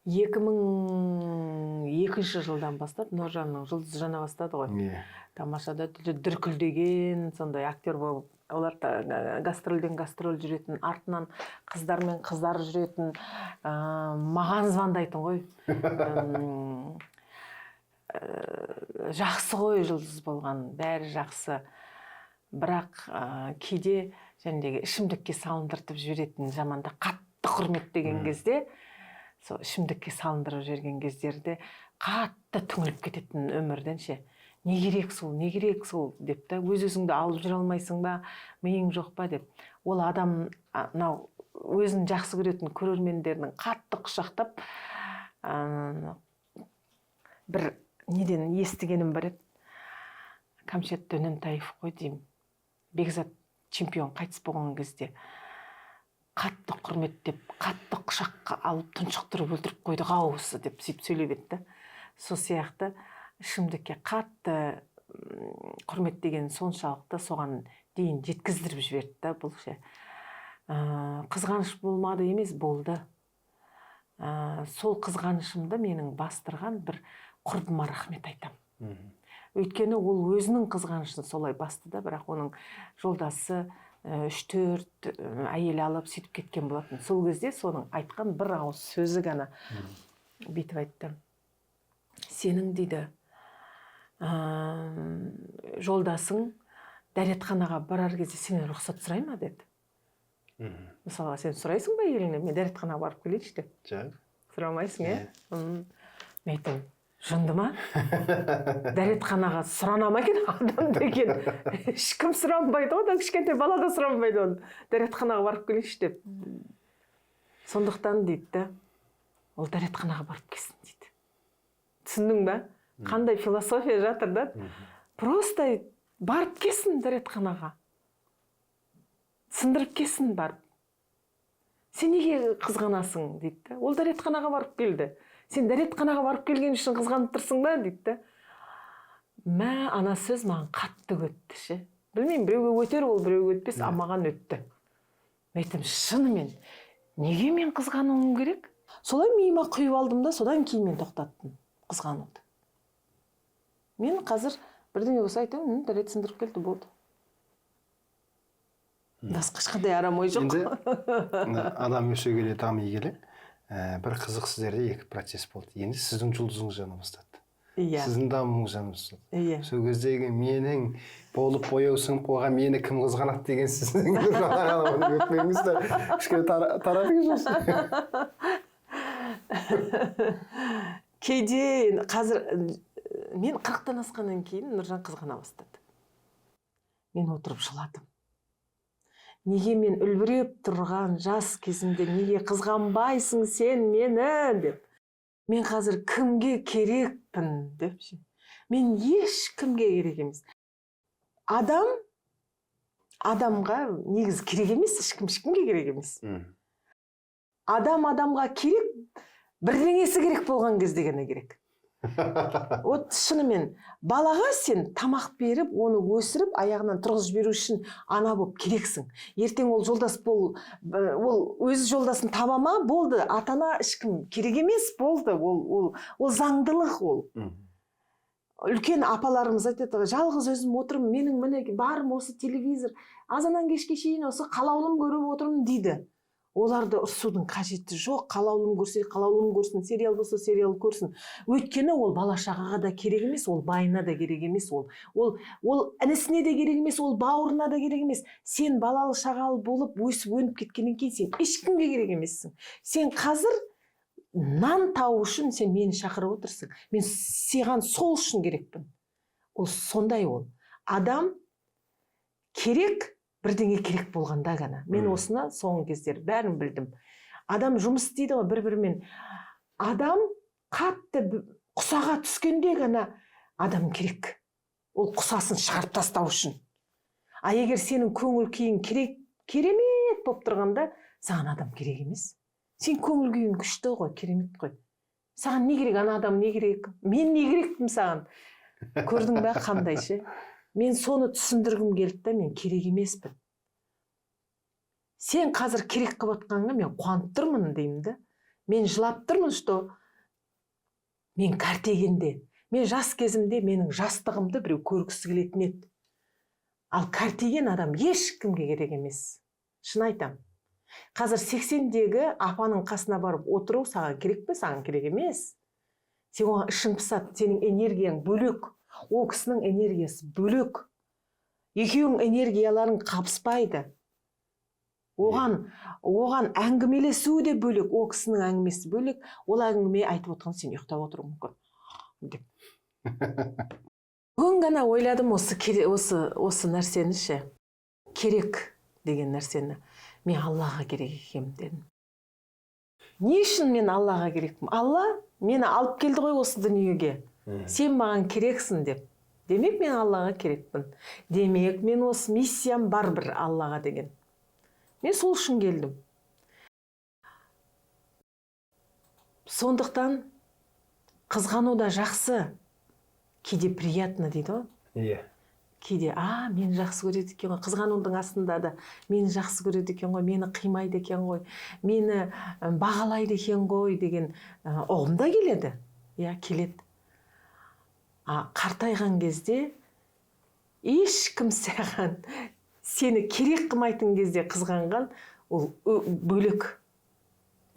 Speaker 1: 2002 жылдан бастап Нұржанның жұлдызы жана бастады ғой. Тамашада дүркілдеген, сондай актер болып, олар гастрольден гастроль жүретін, артынан қыздармен қыздар жүретін, маған звондайтын ғой. Жақсы ғой жұлдыз болған, бәрі жақсы. Бірақ кейде ішімдікке салындыртып жіберетін заманда қатты құрметтеген кезде, сол ішімдікке салындырып жіберген кездерде қатты түңіліп кететін өмірден не керек сол деп та, өз-өзіңді алып жүре алмайсың ба, миың жоқ па деп. Ол адам өзін жақсы көретін көрермендерінің қатты құшақтап, бір неден естігенім бар еді. Кәмшат Дөнентаев қой деймін. Бекзат чемпион қайтыс болған кезде қатты құрметтеп, қатты құшаққа алып тұншықтырып өлтіріп қойды ғауысы деп сөйтіп сөйлеп еді. Сол сияқты ішімдікке қатты құрметтеген соншалықты соған дейін жеткіздіріп жіберді да бұл ше. Қызғаныш болмады емес, болды. Сол қызғанышымды менің бастырған бір құрбыма рахмет айтам. Өйткені ол өзінің қызғанышын солай басты да, бірақ оның жолдасы 3-4 әйел алып сөйтіп кеткен болатын. Сол кезде соның айтқан бір ауыз сөзі ғана бүйтіп айтты. Сенің дейді, жолдасың дәретханаға барар кезде сенен рұқсат сұрай ма деді. Мысалға, сен сұрайсың ба еліңнен, мен дәретханаға барып келейінші деп?
Speaker 2: Жоқ.
Speaker 1: Сұрамайсың, Мен айтам, жынды ма? Дәретханаға сұрана ма екен адам деген? Ешкім сұранбайды ғой, кішкентай бала да сұранбайды оны. Дәретханаға барып келейінші деп. Сондықтан дейді, ол дәретханаға барып келсін дейді. Түсіндің ба? Қандай философия жатыр да? Просто барып келсін дәретханаға. Сындырып келсін барып. Сен неге қызғанасың дейді. Ол дәретханаға барып келді. Сен дәретханаға барып келген үшін қызғанып тұрсың ба дейді. Ана сөз маған қатты өтті ше. Білмеймін, біреуге өтер, ол біреуге өтпес, маған өтті. Мен айтам, шынымен, неге мен қызғануым керек? Солай миыма құйып алдым да, содан кейін мен тоқтаттым қызғануды. Мен қазір бірдеңе болса айтамын, дәрет сындырып келді, болды. Басқа ешқандай арам ой жоқ.
Speaker 2: Енді адам өсе келе, дами келе, бір қызық сіздерде екі процесс болды. Енді сіздің жұлдызыңыз жана бастады. Сіздің дамуыңыз жана бастады. Сол кездегі менің болып бояу сіңіп қойған мені кім қызғанады деген сіздің өтпеңізді кішкене таратыңыз осы.
Speaker 1: Кейде қазір мен 40-тан асқаннан кейін Нұржан қызғана бастады. Мен отырып жыладым. Неге мен үлбіреп тұрған жас кезімде неге қызғанбайсың сен мені деп. Мен қазір кімге керекпін деп. Мен ешкімге керек емес. Адамға негізі керек емес, ешкімге керек емес. Адамға керек, бірдеңесі керек болған кезде ғана керек. Вот шынымен балаға сен тамақ беріп, оны өсіріп, аяғынан тұрғызып жіберу үшін ана болып керексің. Ертең ол жолдас ол өз жолдасын таба ма, болды. Ата-ана ешкім керек емес, болды. Ол заңдылық ол. Үлкен апаларымыз айтады, жалғыз өзім отырмын, менің міне барым осы телевизор, азаннан кешке шейін осы қалаулым көріп отырмын дейді. Оларды ұрсудың қажеті жоқ. Қалаулым көрсе, қалаулым көрсін, сериал болса, сериал көрсін. Өйткені ол бала-шағаға да керек емес, ол байына да керек емес, ол інісіне де керек емес, ол бауырына да керек емес. Сен балалы-шағалы болып, өсіп өніп кеткеннен кейін сен ешкімге керек емессің. Сен қазір нан тауып үшін сен мені шақырып отырсың. Мен саған сол үшін керекпін. Ол сондай ол. Адам керек, бірдеңе керек болғанда ғана. Мен осыны соңғы кездер бәрін білдім. Адам жұмыс істейді ғой бір-бірімен. Адам қатты құсаға түскенде ғана адам керек. Ол құсасын шығарып тастау үшін. Егер сенің көңіл күйің керемет болып тұрғанда, саған адам керек емес. Сен көңіл күйің күшті ғой, керемет қой. Саған не керек, ана адам не керек? Мен не керекпін саған? Көрдің бе қандай ше? Мен соны түсіндіргім келді, мен керек емеспін. Сен қазір керек қылып отқанға мен қуанып тұрмын деймін да. Мен жылап тұрмын, что мен кәртейгенде, мен жас кезімде менің жастығымды біреу көргісі келетін еді. Ал кәртейген адам ешкімге керек емес. Шын айтам. Қазір 80-дегі апаның қасына барып отыру саған керек пе? Саған керек емес. Сен оған ішің пысады, сенің энергияң бөлек. Ол кісінің энергиясы бөлек. Екеуің энергияларың қабыспайды. Оған әңгімелесу де бөлек, ол кісінің әңгімесі бөлек. Ол әңгіме айтып отырған сен ұйықтап отыру мүмкін. Бүгін ғана ойладым осы нәрсені ше. Керек деген нәрсені. Мен Аллаға керек екенмін дедім. Не үшін мен Аллаға керекпін? Алла мені алып келді ғой осы дүниеге. Сен маған керексің деп. Демек мен Аллаға керекпін. Демек мен осы миссиям бар бір Аллаға деген. Мен сол үшін келдім. Сондықтан қызғану да жақсы, кейде приятно дейді ғой.
Speaker 2: Иә.
Speaker 1: Кейде мені жақсы көреді екен ғой, қызғанудың астында да мені жақсы көреді екен ғой, мені қимайды екен ғой, мені бағалайды екен ғой деген ұғым да келеді. Иә, келеді. Қартайған кезде ешкім саған сені керек қылмайтын кезде қызғанған, ол бөлек.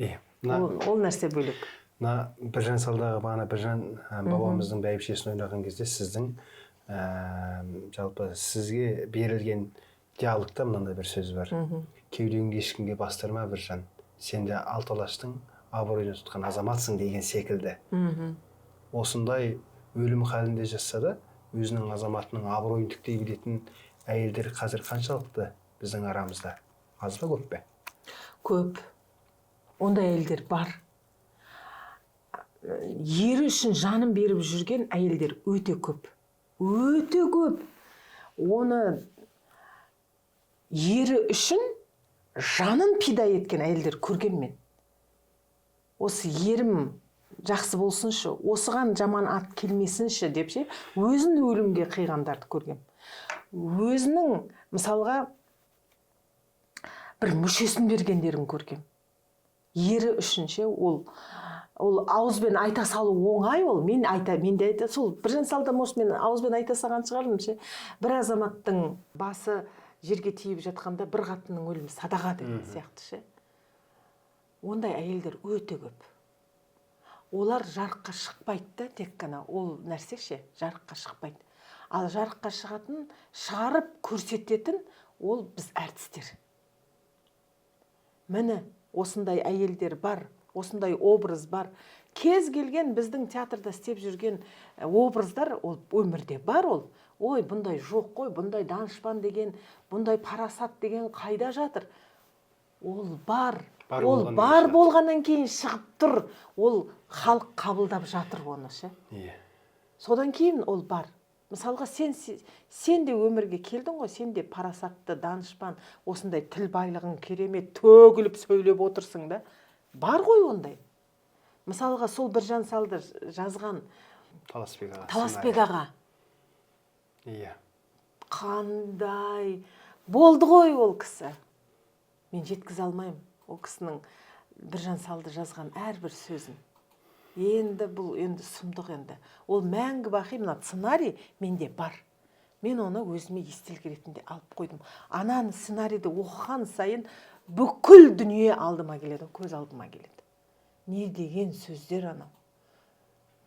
Speaker 2: Иә.
Speaker 1: Ол нәрсе бөлек.
Speaker 2: Мына Біржан Салдағы бағана Біржан бабамыздың бәйбішесін ойнаған кезде сіздің жалпы сізге берілген диалогта мынандай бір сөз бар. Кеудеңді ешкімге бастырма, Біржан. Сен де алты алаштың абыройын тұтқан азаматсың деген секілді. Осындай өлім халінде жатса да өзінің азаматының абыройын тіктей білетін әйелдер қазір қаншалықты біздің арамызда? Аз ба, көп пе?
Speaker 1: Көп. Ондай әйелдер бар. Ері үшін жанын беріп жүрген әйелдер өте көп. Өте көп. Оны ері үшін жанын пида еткен әйелдер көрген мен. Осы ерім жақсы болсыншы, осыған жаман ат келмесінші деп ше, өзін өлімге қиғандарды көргем. Өзінің, мысалға, бір мүшесін бергендерін көргем. Ері үшін ше, ол ауызбен айта салу оңай, ол мен де айта, сол Біржан Салда может мен ауызбен айта салған шығармын ше. Бір азаматтың басы жерге тиіп жатқанда бір қатынның өлімі садаға деген сияқты ше. Ондай әйелдер өте көп. Олар жарыққа шықпайды да, тек қана ол нәрсе ше, жарыққа шықпайды. Ал жарыққа шығатын, шығарып көрсететін ол біз әртістер. Міне, осындай әйелдер бар, осындай образ бар. Кез келген біздің театрда істеп жүрген образдар ол өмірде бар ол. Ой, бұндай жоқ қой, бұндай данышпан деген, бұндай парасат деген қайда жатыр? Ол бар. Ол бар болғаннан кейін шығып тұр. Ол халық қабылдап жатыр оны ше. Содан кейін ол бар. Мысалға сен де өмірге келдің ғой, сен де парасатты, данышпан, осындай тіл байлығың керемет, төгіліп сөйлеп отырсың да. Бар ғой ондай. Мысалға сол Біржан Салды жазған Таласбек аға.
Speaker 2: Иә.
Speaker 1: Қандай болды ғой ол кісі. Мен жеткізе алмаймын ол кісінің Біржан Салды жазған әрбір сөзін. Енді бұл сұмдық енді. Ол мәңгі бақи, мына сценарий менде бар. Мен оны өзіме естелік ретінде алып қойдым. Ананы сценарийді оқыған сайын бүкіл дүние алдыма келеді, көз алдыма келеді. Не деген сөздер анау?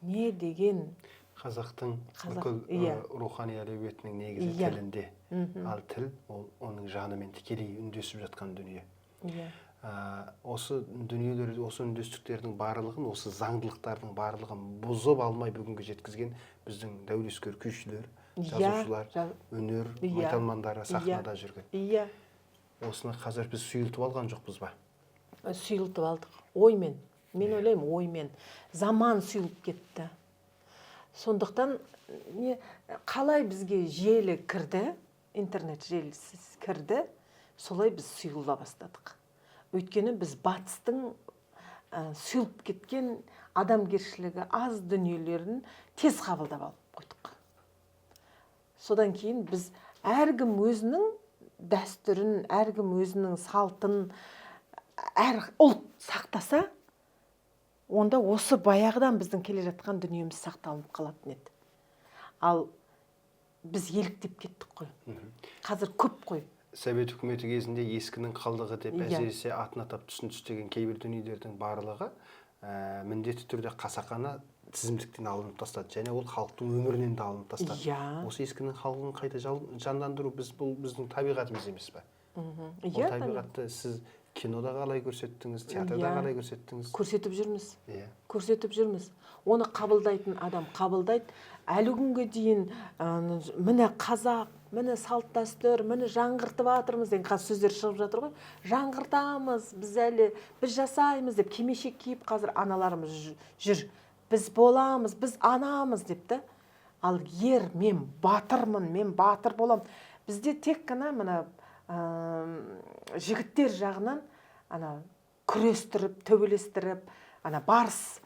Speaker 1: Не деген?
Speaker 2: Қазақтың бүкіл рухани әлеуетінің негізі тілінде. Ал тіл, оның жанымен тікелей үндесіп жатқан дүние. Осы дүниелер, осы үндестіктердің барлығын, осы заңдылықтардың барлығын бұзып алмай бүгінгі жеткізген біздің дәулескер күйшілер, жазушылар, өнер майталмандары сахнада жүрген. Осыны қазір біз сұйылтып алған жоқпыз ба?
Speaker 1: Сұйылтып алдық. Оймен. Мен ойлаймын, оймен. Заман сұйылып кетті. Сондықтан қалай бізге желі кірді, интернет желісі кірді, солай біз сұйыла бастадық. Өйткені біз батыстың сұйылып кеткен адамгершілігі аз дүниелерін тез қабылдап алып қойдық. Содан кейін біз әркім өзінің дәстүрін, әркім өзінің салтын, әр ұлт сақтаса, онда осы баяғыдан біздің келе жатқан дүниеміз сақталып қалатын еді. Ал біз еліктеп кеттік қой. Қазір көп қой.
Speaker 2: Совет үкіметі кезінде ескінің қалдығы деп әсіресе атын атап түсін түстеген кейбір дүниелердің барлығы міндетті түрде қасақана тізімдіктен алынып тастады. Және ол халықтың өмірінен де алынып тастады. Осы ескінің халқын қайта жандандыру бұл біздің табиғатымыз емес пе? Ол табиғатты сіз кинода қалай көрсеттіңіз, театрда қалай көрсеттіңіз?
Speaker 1: Көрсетіп жүрміз. Көрсетіп жүрміз. Оны қабылдайтын адам қабылдайды. Әлі күнге дейін міне қазақ, міне салт дәстүр, міне жаңғыртып жатырмыз деген қазір сөздер шығып жатыр ғой. Жаңғыртамыз, біз жасаймыз деп кимешек киіп қазір аналарымыз жүр. Біз боламыз, біз анамыз депті. Ал мен батырмын, мен батыр болам. Бізде тек қана мына жігіттер жағынан күрестіріп, төбелестіріп, барыс,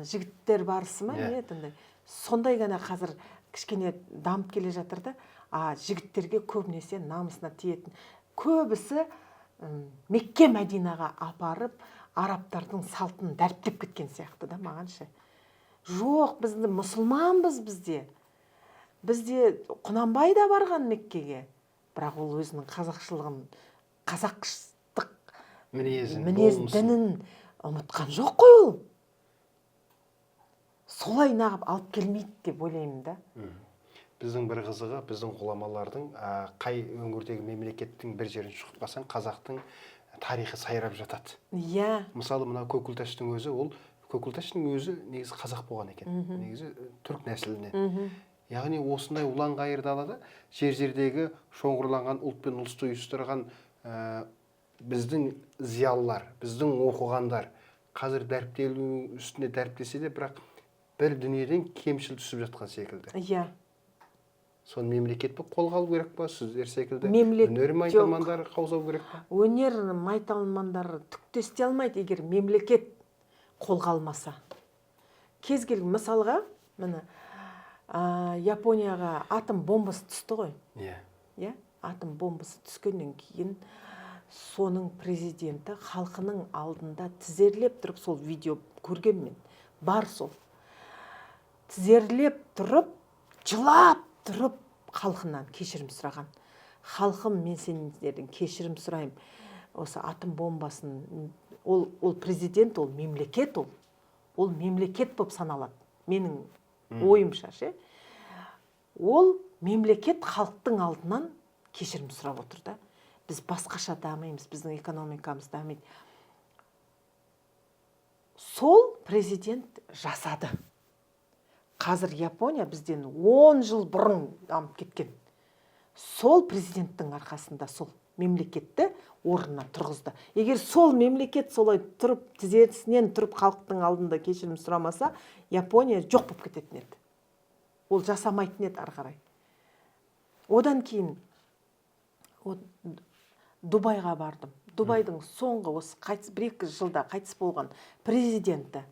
Speaker 1: жігіттер барысы ма, сондай ғана қазір кішкене дамып келе жатыр да, жігіттерге көбінесе намысына тиетін. Көбісі Мекке Мәдинаға апарып, арабтардың салтын дәріптеп кеткен сияқты да мағанша. Жоқ, бізді мұсылманбыз бізде. Бізде Құнанбай да барған Меккеге. Бірақ ол өзінің қазақшылығын, қазақтық мінез дінін ұмытқан жоқ қой ол. Солай нағып алып келмейді деп ойлаймын да.
Speaker 2: Біздің бір қызығы, біздің ғұламалардың қай өңірдегі мемлекеттің бір жерін шұқытпасаң, қазақтың тарихы сайрап жатады.
Speaker 1: Иә.
Speaker 2: Мысалы, мына Көкүлташтың өзі негізі қазақ болған екен. Негізі түрік нәсілінен. Яғни осындай ұлан ғайыр далада жер-жердегі шоңғырланған ұлт пен ұлысты ұйыстырған біздің зиялылар, біздің оқығандар қазір дәріптелу үстіне дәріптесе де, бірақ бір дүниеден кемшіл түсіп жатқан секілді.
Speaker 1: Иә.
Speaker 2: Соны мемлекет болып қолға алу керек па? Сіздер секілді өнер майталмандары қаузау керек па?
Speaker 1: Өнер майталмандары түк істей алмайды, егер мемлекет қолға алмаса. Кез келген мысалға, міне Японияға атом бомбасы түсті ғой. Иә, атом бомбасы түскеннен кейін соның президенті халқының алдында тізерлеп тұрып, сол видео көргенмен бар, сол тізерлеп тұрып, жылап тұрып халқынан кешірім сұраған. Халқым, мен сендерден кешірім сұрайым. Осы атом бомбасын, ол президент, ол мемлекет, ол мемлекет болып саналады. Менің ойымша, ше. Ол мемлекет халықтың алдынан кешірім сұрап отыр да. Біз басқаша дамимыз, біздің экономикамыз дамиды. Сол президент жасады. Қазір Япония бізден 10 жыл бұрын дамып кеткен. Сол президенттің арқасында сол мемлекетті орнына тұрғызды. Егер сол мемлекет солай тұрып, тізесінен тұрып халықтың алдында кешірім сұрамаса, Япония жоқ болып кететін еді. Ол жасамайтын еді ары қарай. Одан кейін Дубайға бардым. Дубайдың соңғы осы 1-2 жылда қайтыс болған президенті.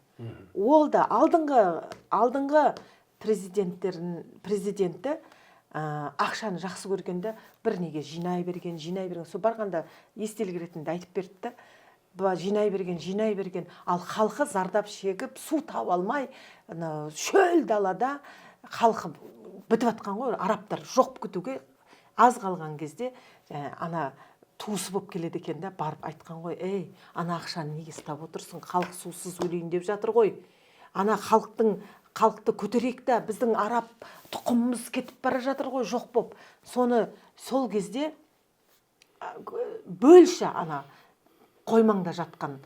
Speaker 1: Ол да алдыңғы президенті ақшаны жақсы көргенде бір неге жинай берген. Сол барғанда естелік ретінде айтып берді. Жинай берген. Ал халқы зардап шегіп, су таба алмай, шөл далада халқы бітіп атқан ғой. Арабтар жоқ күтуге аз қалған кезде ана туысы болып келеді екен да, барып айтқан ғой, ей, ана ақшаны неге ұстап отырсың, халық сусыз өлейін деп жатыр ғой. Ана халықты көтерейік та, біздің араб тұқымымыз кетіп бара жатыр ғой, жоқ боп. Соны сол кезде бөлші ана қоймаңда жатқан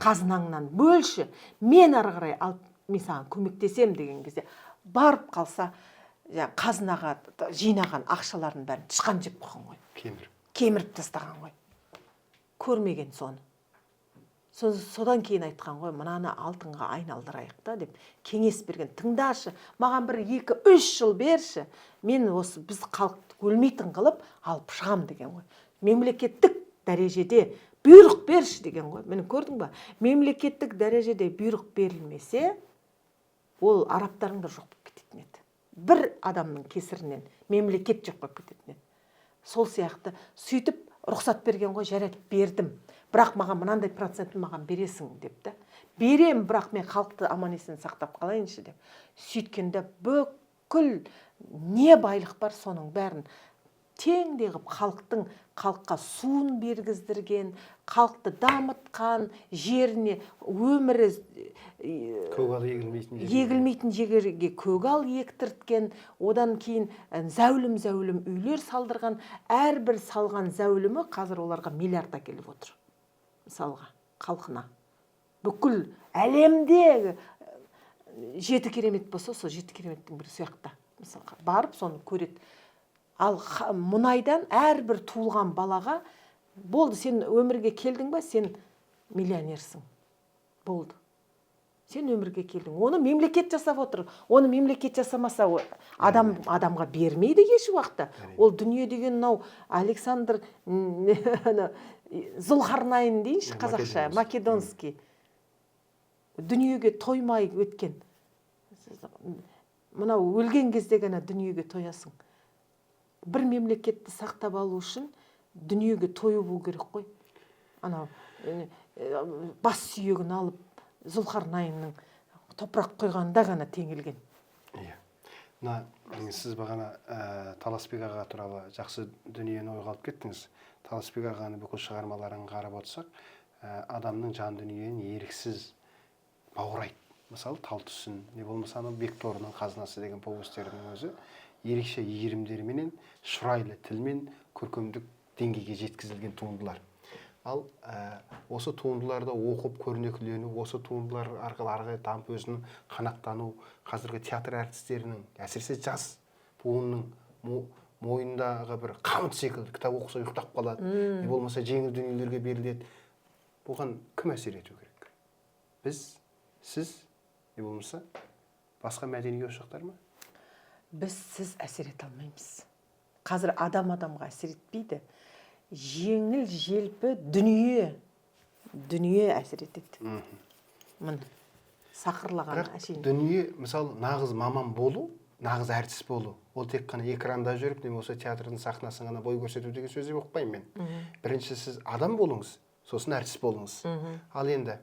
Speaker 1: қазынаңнан бөлші, мен ары қарай алып, мен саған көмектесем деген кезде барып қалса, қазынаға жинаған ақшаларын бәрін тышқан жеп қойған ғой. Кеміріп тастаған ғой. Көрмеген соны. Содан кейін айтқан ғой, мынаны алтынға айналдырайық та деп кеңес берген. Тыңдашы, маған бір 2-3 жыл берші, мен осы біз халықты өлмейтін қылып алып шығам деген ғой. Мемлекеттік дәрежеде бұйрық берші деген ғой. Мені көрдің ба? Мемлекеттік дәрежеде бұйрық берілмесе, ол арабтарың да жоқ болып кететін еді. Бір адамның кесірінен мемлекет жоқ болып кететін еді. Сол сияқты сөйтіп рұқсат берген ғой, жарайды, бердім. Бірақ маған мынандай процентін маған бересің депті. Берем, бірақ мен халықты аман есен сақтап қалайыншы деп. Сөйткенде бүкіл не байлық бар, соның бәрін теңдей қылып халыққа суын бергіздірген, халықты дамытқан, жеріне өмірі
Speaker 2: көгал
Speaker 1: егілмейтін жерге көгал ектірткен, одан кейін зәулім үйлер салдырған, әрбір салған зәулімі қазір оларға миллиард әкеліп отыр. Мысалға, халқына. Бүкіл әлемде 7 керемет болса, сол 7 кереметтің бірі сияқты. Мысалға, барып соны көреді. Ал мұнайдан әрбір туылған балаға, болды, сен өмірге келдің ба, сен миллионерсің. Болды. Сен өмірге келдің. Оны мемлекет жасап отыр. Оны мемлекет жасамаса, адамға бермейді еш уақытта. Ол дүние деген Александр Зұлхарнайын дейінші қазақша, македонский. Дүниеге тоймай өткен. мынау өлген кезде ғана дүниеге тоясың. Бір мемлекетті сақтап алу үшін дүниеге тою болу керек қой. Анау бас сүйегін алып Зұлқарнайынның топырақ қойғанда ғана теңелген.
Speaker 2: Иә. Мына сіз бағана Таласбек аға туралы жақсы дүниені ойға алып кеттіңіз. Таласбек ағаны бүкіл шығармаларын қарап отырсақ, адамның жан дүниені еріксіз баурайды. Мысалы, Тал түсін, не болмаса Бекторының қазынасы деген повестердің өзі ерекше иірімдерменен, шұрайлы тілмен көркемдік деңгейге жеткізілген туындылар. Ал осы туындыларды оқып көрнекілену, осы туындылар арқылы ары дамып өзінің қанаттану, қазіргі театр әртістерінің, әсіресе жас буынның мойнындағы бір қамыт секілді кітап оқыса ұйықтап қалады, не болмаса жеңіл дүниелерге беріледі. Бұған кім әсер ету керек? Біз, сіз, не болмаса басқа мәдени ошақтар ма?
Speaker 1: Біз, сіз әсер ете алмаймыз. Қазір адамға әсер етпейді. Жеңіл желпі дүние әсер етеді. Міне, сақырлаған әшейін.
Speaker 2: Дүние, мысалы, нағыз маман болу, нағыз әртіс болу. Ол тек қана экранда жүріп, не болса театрдың сахнасын ғана бой көрсету деген сөз деп оқпаймын мен. Бірінші сіз адам болыңыз, сосын әртіс болыңыз. Ал енді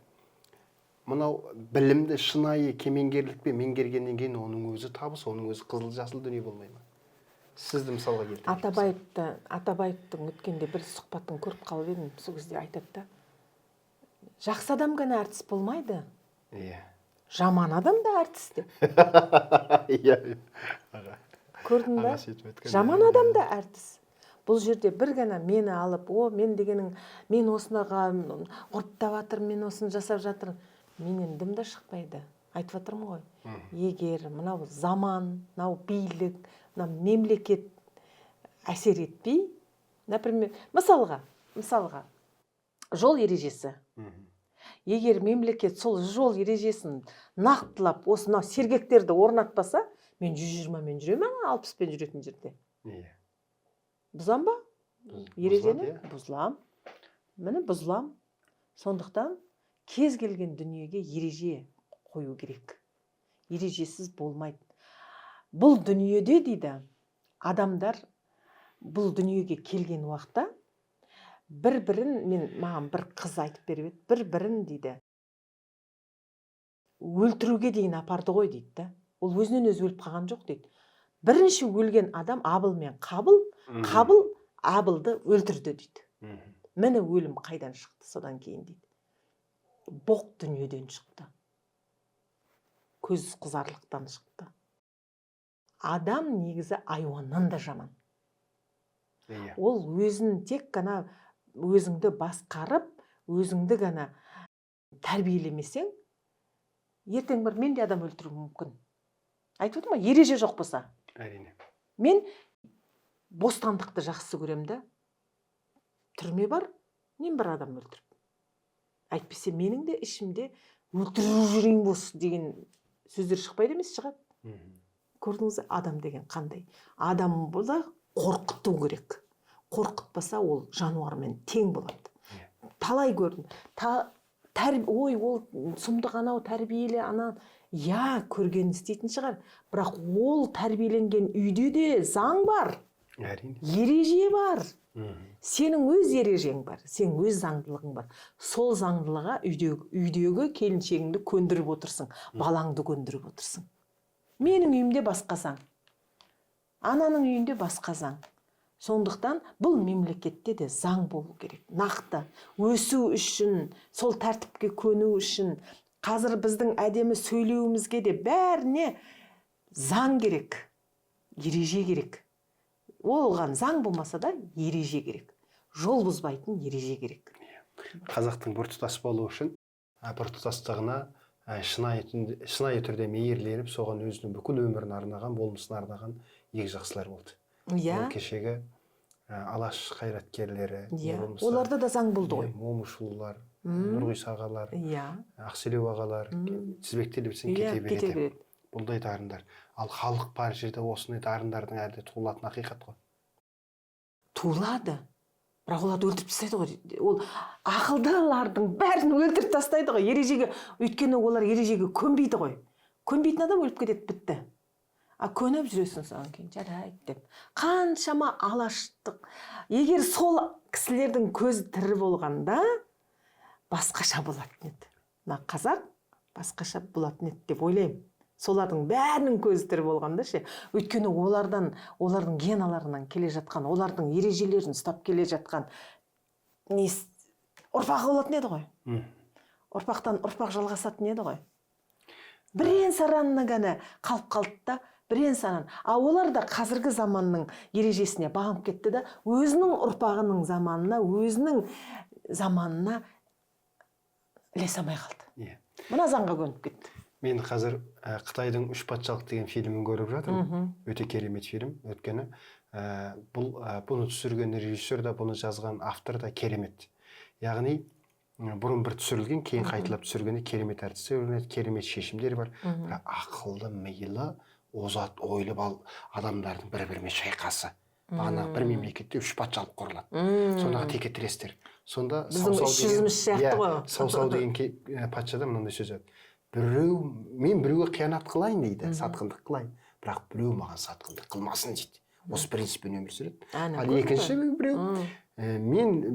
Speaker 2: мынау білімді шынайы кемеңгерлікпен меңгергеннен кейін оның өзі табыс, оның өзі қызыл жасыл дүние болмай ма? Сізді мысалға келтірейін.
Speaker 1: Атабаевтың өткенде бір сұхбатын көріп қалып едім, сол кезде айтады да, жақсы адам ғана әртіс болмайды.
Speaker 2: Иә.
Speaker 1: Жаман адам да әртіс деп.
Speaker 2: Иә.
Speaker 1: Көрдің ба? Жаман адам да әртіс. Бұл жерде бір ғана мені алып, мен дегенің, мен осынаға ұрттап жатыр, мен осыны жасап жатыр. Менен дым да шықпайды. Айтып жатырмын ғой. Егер мынау заман, мынау билік, мынау мемлекет әсер етпей, например, мысалға, жол ережесі. Егер мемлекет сол жол ережесін нақтылап, осынау сергектерді орнатпаса, мен 120-мен жүремін, 60-пен жүретін жерде. Бұзам ба? Ережені? Бұзылам. Міне бұзылам. Сондықтан кез келген дүниеге ереже қою керек. Ережесіз болмайды. Бұл дүниеде дейді, адамдар бұл дүниеге келген уақытта маған бір қыз айтып беріп еді, бір-бірін дейді, өлтіруге дейін апарды ғой дейді да. Ол өзінен өзі өліп қалған жоқ дейді. Бірінші өлген адам Абыл мен Қабыл Абылды өлтірді дейді. Міне өлім қайдан шықты содан кейін дейді. Боқ дүниеден шықты. Көз қызарлықтан шықты. Адам негізі айуаннан да жаман. Ол өзін тек қана өзіңді басқарып, өзіңді ғана тәрбиелемесең, ертең бір мен де адам өлтіру мүмкін. Айтып отырмын, ереже жоқ болса.
Speaker 2: Әрине.
Speaker 1: Мен бостандықты жақсы көрем да. Түрме бар, мен бір адам өлтіріп. Әйтпесе менің де ішімде өлтіріп жүрейін болсын деген сөздер шықпайды емес, шығады. Көрдіңіз, адам деген қандай? Адам болса қорқыту керек. Қорқытпаса ол жануармен тең болады. Талай көрдім. Ол сұмдық анау тәрбиелі ана, көрген істейтін шығар. Бірақ ол тәрбиеленген үйде де заң бар. Ереже бар. Сенің өз ережең бар, сенің өз заңдылығың бар. Сол заңдылыға үйдегі келіншегіңді көндіріп отырсың, балаңды көндіріп отырсың. Менің үйімде басқа заң, ананың үйінде басқа заң. Сондықтан бұл мемлекетте де заң болу керек. Нақты өсу үшін, сол тәртіпке көну үшін, қазір біздің әдемі сөйлеуімізге де бәріне заң керек, ереже керек. Оған заң болмаса да ереже керек. Жол бұзбайтын ереже керек.
Speaker 2: Қазақтың біртұтас болу үшін біртұтастығына шынайы түрде мейірленіп, соған өзінің бүкіл өмірін арнаған, болмысын арнаған ең жақсылар болды. Ол кешегі алаш қайраткерлері,
Speaker 1: оларда да заң болды ғой.
Speaker 2: Момышұлылар, Нұрғиса ағалар, Ақселеу ағалар, тізбектеліп сен кете береді. Бұлдай дарындар. Ал халық бар жерде осындай дарындардың әлде туылатын ақиқат қой.
Speaker 1: Туылады. Бірақ оларды өлтіріп тастайды ғой. Ол ақылдылардың бәрін өлтіріп тастайды ғой. Ережеге, өйткені олар ережеге көнбейді ғой. Көнбейтін адам өліп кетеді, бітті. Көніп жүресің содан кейін жарайды деп. Қаншама алаштық. Егер сол кісілердің көзі тірі болғанда басқаша болатын еді. Мына қазақ басқаша болатын еді деп ойлаймын. Солардың бәрінің көзі тірі болғанда ше. Өйткені олардың геналарынан келе жатқан, олардың ережелерін ұстап келе жатқан ұрпағы болатын еді ғой. Ұрпақтан ұрпақ жалғасатын еді ғой. Бірен саранына ғана қалып қалды да, бірен саран. Олар да қазіргі заманның ережесіне бағынып кетті да, өзінің ұрпағының заманына ілесе алмай қалды. Мына заңға көніп кетті.
Speaker 2: Мен қазір Қытайдың «Үш патшалық» деген фильмін көріп жатырмын. Өте керемет фильм. Өйткені бұны түсірген режиссер да, бұны жазған автор да керемет. Яғни бұрын бір түсірілген, кейін қайталап түсіргенде керемет әртістер, керемет шешімдер бар. Ақылды, мейлі, озат, ойлы адамдардың бір-бірімен шайқасы. Бағана бір мемлекетте 3 патшалық құрылады. Сондағы текетірестер. Сонда Саусау деген патшада мынандай сөз айтады. Мен біреуге қиянат қылайын дейді, сатқындық қылайын. Бірақ біреу маған сатқындық қылмасын дейді. Осы принциппен өмір сүреді. Ал екінші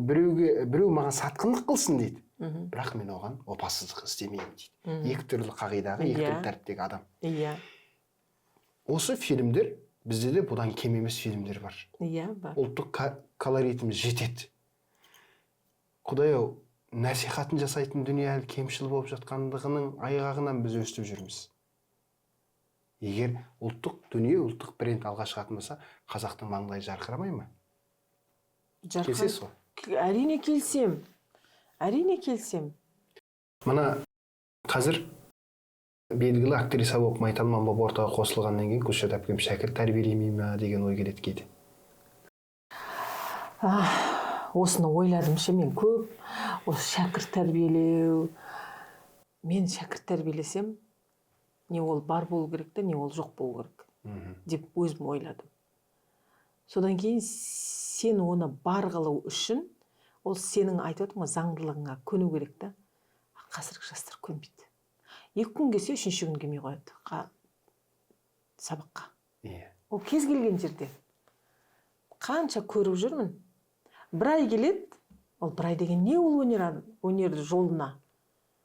Speaker 2: біреу маған сатқындық қылсын дейді. Бірақ мен оған опасыздық істемеймін дейді. Екі түрлі қағидаға, екі түрлі тәртіптегі адам. Осы фильмдер бізде де бұдан кем емес фильмдер бар. Ұлттық колоритіміз жетеді. Құдай-ау, насихатын жасайтын дүние әлі кемшіл болып жатқандығының айғағынан біз өстіп жүрміз. Егер ұлттық дүние, ұлттық бренд алға шығатын болса, қазақтың маңдайы жарқырамай ма? Келсесіз ғой?
Speaker 1: Әрине келсем.
Speaker 2: Мына қазір белгілі актриса болып Майталман болып ортаға қосылғаннан кейін Гүлшат әпкем шәкірт тәрбиелемей ме деген ой келеді кейде.
Speaker 1: Осыны ойладым ше мен көп. Осы шәкірт тәрбиелеу. Мен шәкірт тәрбиелесем, не ол бар болу керек те, не ол жоқ болу керек деп өзім ойладым. Содан кейін сен оны бар қылу үшін, ол сенің айтып отырған заңдылығыңа көну керек та. Қазіргі жастар көнбейді. 2 күн келсе, 3-ші күн келмей қояды сабаққа. Ол кез келген жерде. Қанша көріп жүрмін. Бір ай келеді, ол бір ай деген не ол өнерді жолына?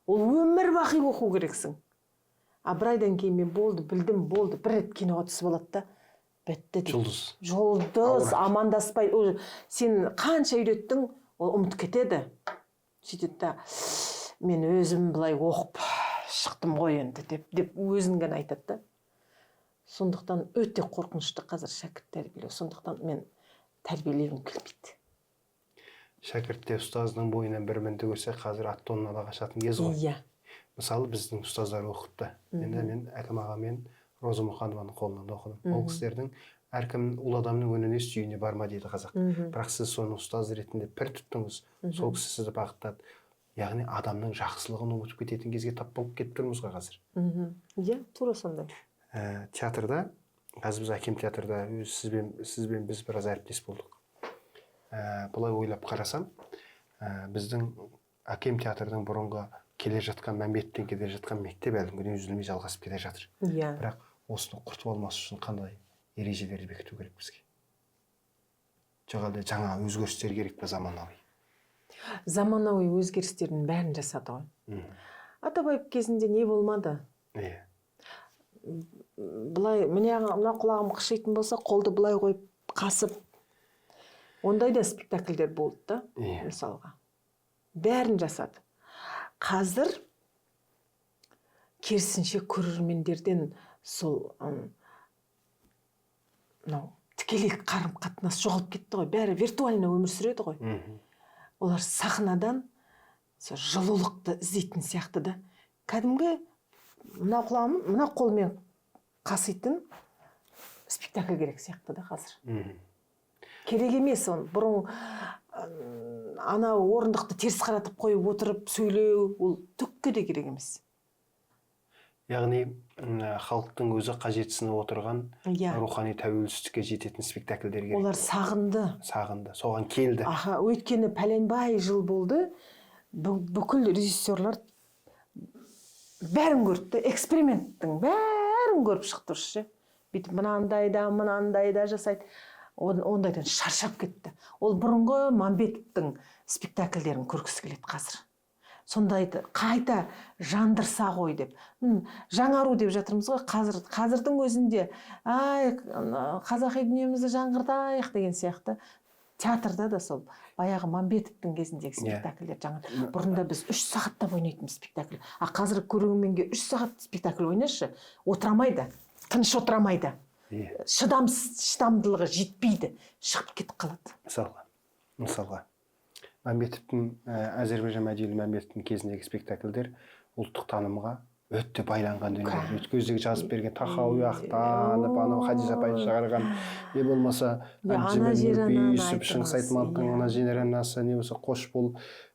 Speaker 1: Ол өмір бақи оқу керексің. Бір айдан кейін мен білдім, бір рет киноға түсіп алады да, бітті. Жұлдыз, амандаспай. Сен қанша үйреттің, ол ұмытып кетеді. Сөйтеді да, мен өзім былай оқып шықтым ғой енді деп өзін ғана айтады да. Сондықтан өте қорқынышты қазір шәкірт тәрбиелеу. Сондықтан мен тәрбиелегім келмейді.
Speaker 2: Шәкіртте ұстаздың бойынан бір мінді көрсе, қазір ат тоннада қашатын кез ғой. Мысалы, біздің ұстаздар оқытты. Мен Әкім ағамен Роза Мұқанованың қолынан оқыдым. Ол кісілердің әркім ұл адамның өніне сүйіне барма дейді қазақ. Бірақ сіз соны ұстаз ретінде пір тұттыңыз, сол кісі сізді бағыттады. Яғни адамның жақсылығын ұмытып кететін кезге тап болып кетіп тұрмыз ғой қазір.
Speaker 1: Тура сондай.
Speaker 2: Театрда, қазір біз Әкем театрда сізбен біз біраз әріптес болдық. Бұлай ойлап қарасам, біздің Әкем театрдың бұрынғы келе жатқан, Мәмбеттен келе жатқан мектеп әлі күнге үзілмей жалғасып келе жатыр. Бірақ осыны құртып алмас үшін қандай ережелерді бекіту керек бізге? Жоқ әлде жаңа өзгерістер керек пе заманауи?
Speaker 1: Заманауи өзгерістердің бәрін жасады ғой. Атабаев кезінде не болмады? Бұлай, мына құлағым қышитын болса, қолды бұлай қойып қасып, ондай да спектакльдер болды да, мысалға. Бәрін жасады. Қазір керісінше көрермендерден сол тікелей қарым-қатынас жоғалып кетті ғой. Бәрі виртуально өмір сүреді ғой. Олар сахнадан жылулықты іздейтін сияқты да. Кәдімгі мына қолмен қаситын спектакль керек сияқты да қазір. Керек емес оны. Бұрын ана орындықты теріс қаратып қойып отырып сөйлеу, ол түкке де керек емес.
Speaker 2: Яғни халықтың өзі қажетсініп отырған рухани тәуелсіздікке жететін спектакльдер керек.
Speaker 1: Олар сағынды,
Speaker 2: соған келді.
Speaker 1: Өйткені пәленбай жыл болды, бүкіл режиссерлар бәрін көрді, эксперименттің бәрін көріп шықты. бүйтіп мынандай да жасайды. Ондайдан шаршап кетті. Ол бұрынғы Мамбетовтың спектакльдерін көргісі келеді қазір. Сондайды қайта жандырса ғой деп. Жаңару деп жатырмыз ғой қазірдің өзінде. Ай, қазақи дүниемізді жаңғыртайық деген сияқты. Театрда да сол баяғы Мамбетовтың кезіндегі спектакльдер жаңа. Бұрында біз 3 сағаттап ойнайтын спектакль. Қазір көрерменге 3 сағат спектакль ойнашы, отырамайды, тыныш отырамайды. Шыдамдылығы жетпейді, шығып кетіп қалады.
Speaker 2: Мысалға Мәмбетовтің Әзербайжан мәдениеті Мәмбетовтің кезіндегі спектакльдер ұлттық танымға өте байланған дүниелер. Көздегі жазып берген Тахауи Ақтанов, анау Хадижа апай шығарған, не болмаса Юсуп Шыңғыс Айтматовтың ана Женеранасы, не болса Қош бол,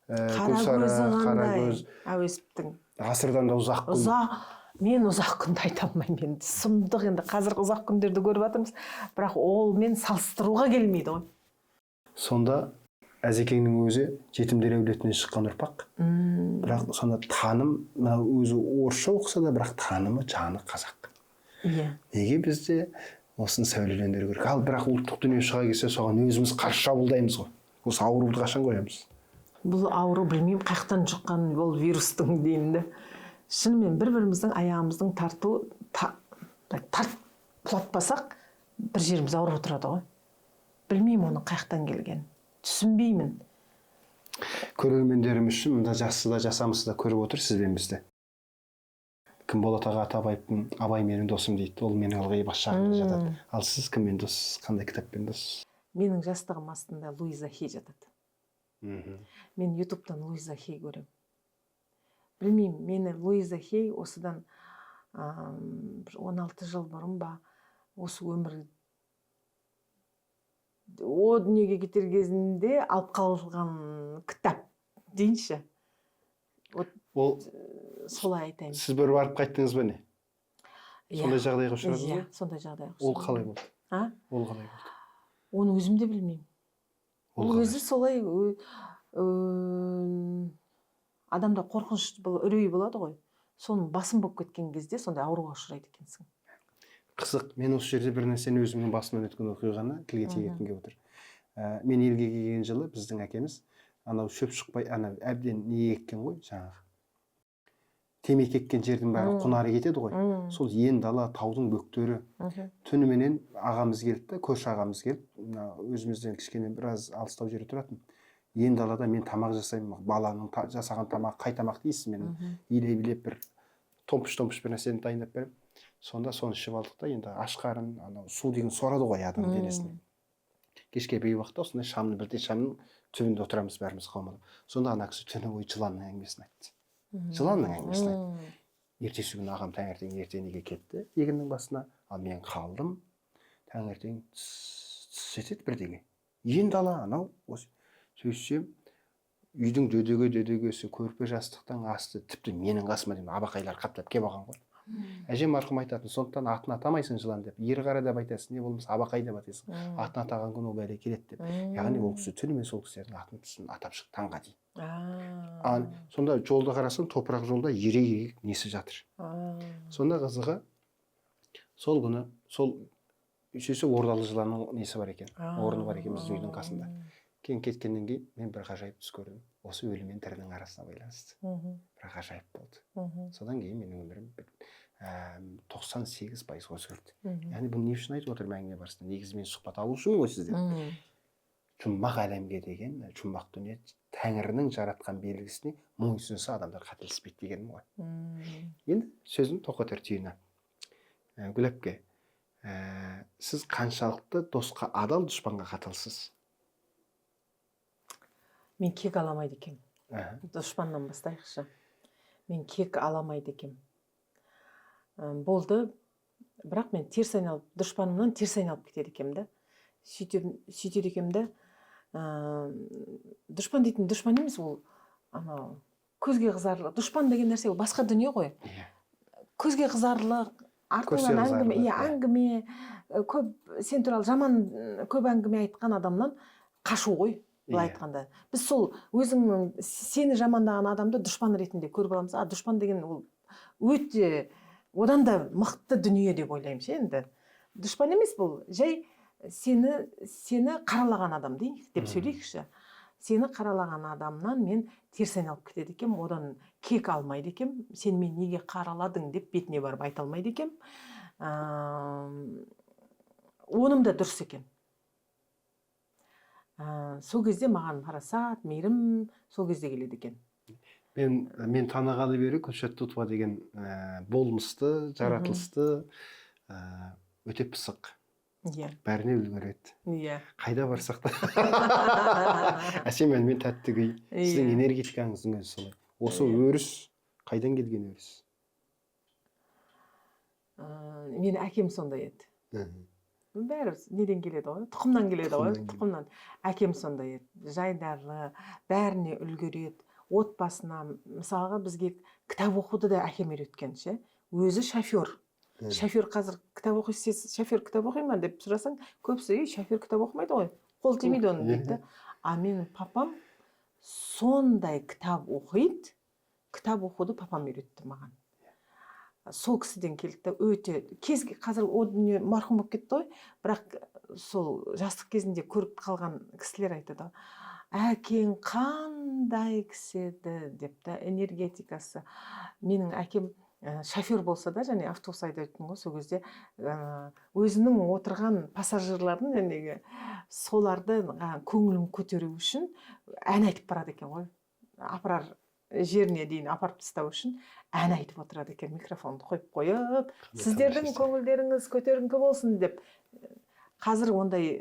Speaker 2: Қарагөз,
Speaker 1: Әуесовтің
Speaker 2: ғасырдан да ұзақ күн.
Speaker 1: Мен ұзақ күнді айта алмаймын енді. Сұмдық енді қазір ұзақ күндерді көріп жатырмыз, бірақ ол мен салыстыруға келмейді ғой.
Speaker 2: Сонда Әзекеңнің өзі жетімдер әулетінен шыққан ұрпақ. Бірақ сонда таным, өзі орысша оқыса да, бірақ танымы жаны қазақ. Неге бізде осыны сәулелендіру керек? Ал бірақ ұлттық дүние шыға келсе, соған өзіміз қарсы шабуылдаймыз ғой. Осы ауруды қашан қоямыз?
Speaker 1: Бұл ауру білмеймін қаяқтан жұққан ол вирустың деймін. Шынымен бір-біріміздің аяғымыздың құлатпасақ, бір жеріміз ауырып отырады ғой. Білмеймін оның қаяқтан келген. Түсінбеймін.
Speaker 2: Көрермендерім үшін мында жасы да жасамысы да көріп отыр сізбен бізді. Кім Болат аға Атабаевтың Абай менің досым дейді. Ол менің ылғи бас жағында жатады. Ал сіз кіммен дос, қандай кітаппен дос?
Speaker 1: Менің жастығым астында Луиза Хей жатады. Мен ютубтан Луиза Хей көремін. Білмеймін, мені Луиза Хей осыдан 16 жыл бұрын ба, осы өмір о дүниеге кетер кезінде алып қалған кітап дейінші.
Speaker 2: Ол
Speaker 1: солай айтайын.
Speaker 2: Сіз бір барып қайттыңыз ба не? Сондай жағдайға ұшырадыңыз ба?
Speaker 1: Сондай жағдайға ұшырадым.
Speaker 2: Ол қалай болды? Ол қалай болды?
Speaker 1: Оны өзім де білмеймін. Ол өзі солай адамда қорқыныш, үрей болады ғой. Соның басым болып кеткен кезде сондай ауруға ұшырайды екенсің.
Speaker 2: Қызық, мен осы жерде бір нәрсені өзімнің басымнан өткен оқиғаны тілге тиек еткім келіп отыр. Мен елге келген жылы біздің әкеміз анау шөп шықпай, анау әбден не еккен ғой, жаңағы. Темекі еккен жердің бәрі құнары кетеді ғой. Сол ен дала, таудың бөктері. Түніменен ағамыз келді, көрші ағамыз келді. Өзімізден кішкене біраз алыстау жерде тұратын. Ен далада мен тамақ жасаймын, баланың жасаған тамақ, қай тамақ дейсіз, мен илей-билеп бір томпыш-томпыш бір нәрсені дайындап беріп. Сонда соны ішіп алдық та, енді аш қарын, су деген сорады ғой адам денесіне. Кешке бейуақта осындай шамның, бірдей шамның түбінде отырамыз бәріміз қаумалап. Сонда ана кісі түні бойы жыланның әңгімесін айтты. Жыланның әңгімесін айтты. Ертесі күні ағам таңертең ертеңіне кетті егіннің басына, ал мен қалдым. Таңертең етеді бірдеңе. Енді ала анау осы сөйсем, үйдің дөдегесі көрпе жастықтан асты, тіпті менің қасыма деймін, абақайлар қаптап кеп алған ғой. Әжем марқұм айтатын, сондықтан атын атамайсың жылан деп, ер қара деп айтасың, не болмаса абақай деп атасың. Атын атаған күн ол бәле келеді деп. Яғни ол кісі түнімен сол кісілердің атын түсін атап шық таңға дейін. Сонда жолда қарасаң, топырақ жолда ерек несі жатыр. Сонда қызығы, сол күні, сол үшесі ордалы жыланның несі бар екен, орны бар екен біздің үйдің қасында. Кейін кеткеннен кейін мен бір ғажайып түс көрдім. Осы өлі мен тірінің арасына байланысты. Бір ғажайып болды. Содан кейін менің өмірім 98% өзгерді. Яғни бұл не үшін айтып отырмын әңгіме барысында? Негізі мен сұхбат алу үшін ғой сізден. Жұмбақ әлемге деген, жұмбақ дүние Тәңірінің жаратқан белгісіне мойынсұнса адамдар қателеспейді дегенім ғой. Енді сөзім тоқетер түйіні. Гүл әпке, сіз қаншалықты досқа адал, дұшпанға қаталсыз?
Speaker 1: Мен кек аламайды екем. Дұшпаннан бастайықшы. Мен кек аламайды екем. Болды, бірақ мен теріс айналып, дұшпанымнан теріс айналып кетеді екем да. Сөйтеді екем да. Дұшпан дейтін дұшпан емес, ол көзге қызарлық. Дұшпан деген нәрсе ол басқа дүние ғой. Көзге қызарлық, артынан әңгіме, көп сен туралы жаман көп әңгіме айтқан адамнан қашу ғой. Былай айтқанда. Біз сол өзіңнің сені жамандаған адамды дұшпан ретінде көріп аламыз. Дұшпан деген ол өте одан да мықты дүние деп ойлаймын енді. дұшпан емес бұл, жай сені қаралаған адам деп сөйлейікші. Сені қаралаған адамнан мен теріс айналып кетеді екем, одан кек алмайды екем, сен мен неге қараладың деп бетіне барып айта алмайды екем. Оным да дұрыс екен. Сол кезде маған парасат, мейірім сол кезде келеді екен.
Speaker 2: Мен танығалы бері Күлшат Тұтова деген болмысты, жаратылысты өте пысық. Бәріне үлгереді. Қайда барсақ та. Әсем ән мен тәтті күй. Сіздің энергетикаңыздың өзі солай. Осы өріс қайдан келген өріс?
Speaker 1: Мен әкем сондай еді. Бәрі неден келеді ғой? Тұқымнан келеді ғой? Тұқымнан. Әкем сондай еді. Жайдарлы, бәріне үлгереді. Отбасына, мысалға бізге кітап оқуды да әкем үйреткен ше. Өзі шофер. Шофер қазір кітап оқисы, шофер кітап оқи ма деп сұрасаң, көбісі шофер кітап оқымайды ғой, қол тимейді оның дейді. А менің папам сондай кітап оқиды, кітап оқуды папам үйретті маған. Сол кісіден келді, өте қазір о дүние марқұм болып кетті ғой, бірақ сол жастық кезінде көріп қалған кісілер айтады, әкең қандай кісі еді деп та, энергетикасы. Менің әкем шофер болса да, және автобус айдайтын ғой, сол кезде өзінің отырған пассажирларын, соларды көңілін көтеру үшін ән айтып барады екен ғой. Апарар жеріне дейін апарып тастау үшін ән айтып отырады екен, микрофонды қойып, сіздердің көңілдеріңіз көтеріңкі болсын деп. Қазір ондай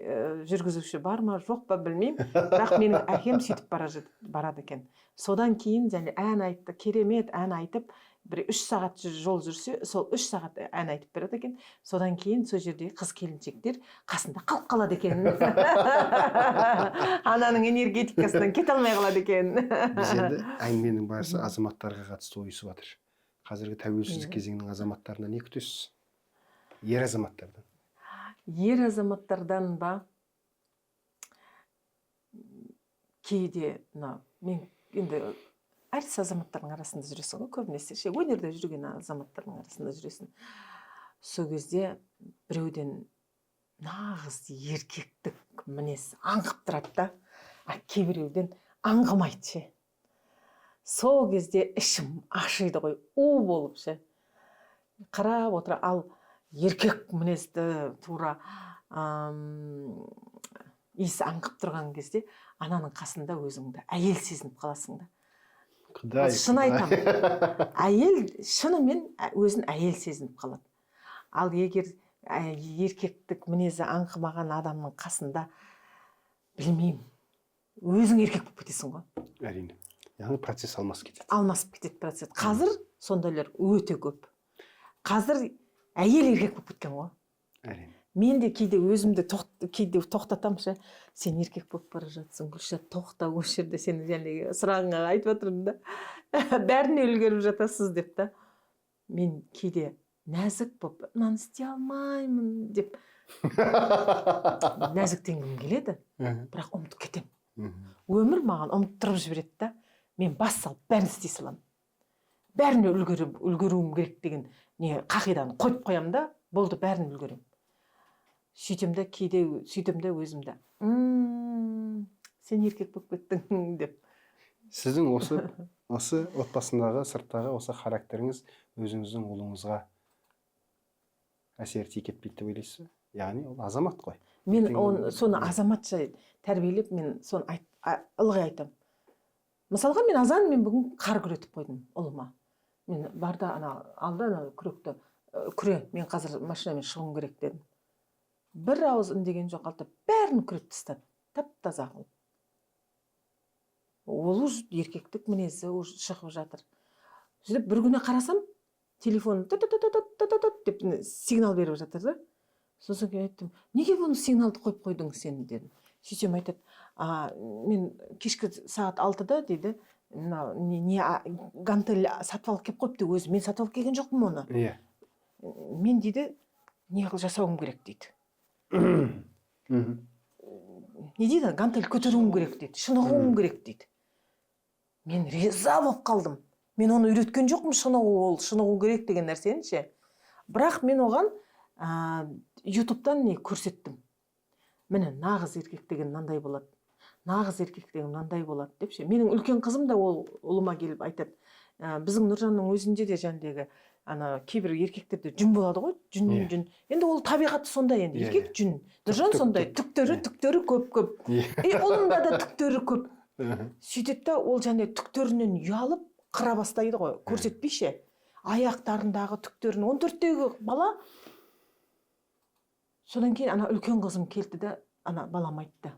Speaker 1: жүргізуші бар ма, жоқ па білмеймін, бірақ менің әкем сөйтіп барады екен. Содан кейін және ән айтты, керемет ән айтып, бір 3 сағат жол жүрсе, сол 3 сағат ән айтып береді екен. Содан кейін сол жердегі қыз келіншектер қасында қалып қалады екен. Ананың энергетикасынан кете алмай қалады екен.
Speaker 2: Біз енді әңгіменің барысы азаматтарға қатысты ойысып жатыр. Қазіргі тәуелсіздік кезеңінің азаматтарына не күтесіз? Ер азаматтардан.
Speaker 1: Ер азаматтардан ба? Кейде, мен енді әртіс азаматтардың арасында жүресің ғой, көбінесе өнерде жүрген азаматтардың арасында жүресің. Сол кезде біреуден нағыз еркектік мінез аңқып тұрады да, кейбіреуден аңғымайды ше. Сол кезде ішім ашиды ғой, у болып ше. Қарап отыра, ал еркек мінезді тура иісі аңқып тұрған кезде ананың қасында өзіңді әйел сезініп қаласың да. Шын айтам, әйел шынымен өзін әйел сезініп қалады. Ал егер еркектік мінезі аңқымаған адамның қасында, білмеймін, өзің еркек болып кетесің ғой.
Speaker 2: Әрине. Яғни процесс алмасып кетеді.
Speaker 1: Алмасып кетеді процесс. Қазір сондайлар өте көп. Қазір әйел еркек болып кеткен ғой.
Speaker 2: Әрине.
Speaker 1: Мен де кейде өзімді тоқтатамшы, сен еркек болып бара жатсың, Күлшат, тоқта, осы жерде сен сұрағыңа айтып отырмын да, бәріне үлгеріп жатасыз деп та. Мен кейде нәзік болып, мынаны істей алмаймын деп нәзіктенгім келеді, бірақ ұмытып кетем. Өмір маған ұмыттырып жібереді да, мен бас салып бәрін істей саламын. Бәріне үлгеруім керек деген қағиданы қойып қоямын да, болды, бәрін үлгерем. Сөйтемді кейде өзімді, сен еркек болып кеттің деп.
Speaker 2: Сіздің осы отбасындағы, сырттағы осы характеріңіз өзіңіздің ұлыңызға әсер етпейді деп ойлайсыз ба? Яғни ол азамат қой.
Speaker 1: Мен соны азаматша тәрбиелеп, мен соны ылғи айтам. Мысалға мен бүгін қар күретіп қойдым ұлыма. Мен барда алды күректі, мен қазір машинамен шығуым керек дедім. Бір ауыз үндеген жоқ, алды бәрін күреп тастады, тап-таза қылып. Ол еркектік мінезі шығып жатыр. Сөйтіп бір күні қарасам, телефон деп сигнал беріп жатыр да. Сосын кейін айттым, неге бұны сигналды қойып қойдың сен дедім. Сөйтсем айтады, мен кешкі сағат 6-да дейді, гантель сатып алып келіп қойыпты өзі, мен сатып алып келген жоқпын оны. Мен дейді, не қыл жасауым керек дейді. Не дейді, гантель көтеруім керек дейді, шынығуым керек дейді. Мен риза болып қалдым. Мен оны үйреткен жоқпын, шынығу керек деген нәрсені ше. Бірақ мен оған ютубтан не көрсеттім. Міне нағыз еркек деген мынандай болады, нағыз еркек деген мынандай болады деп ше. Менің үлкен қызым да ол ұлыма келіп айтады. Біздің Нұржанның өзінде де жәндегі кейбір еркектерде жүн болады ғой, жүн. Енді ол табиғаты сондай, енді еркек жүн. Нұржан сондай, түктері көп. Ұлында да түктері көп. Сөйтеді да ол және түктерінен ұялып қыра бастайды ғой, көрсетпейше. Аяқтарындағы түктерін 14-тегі бала. Содан кейін үлкен қызым келді де, балам айтты.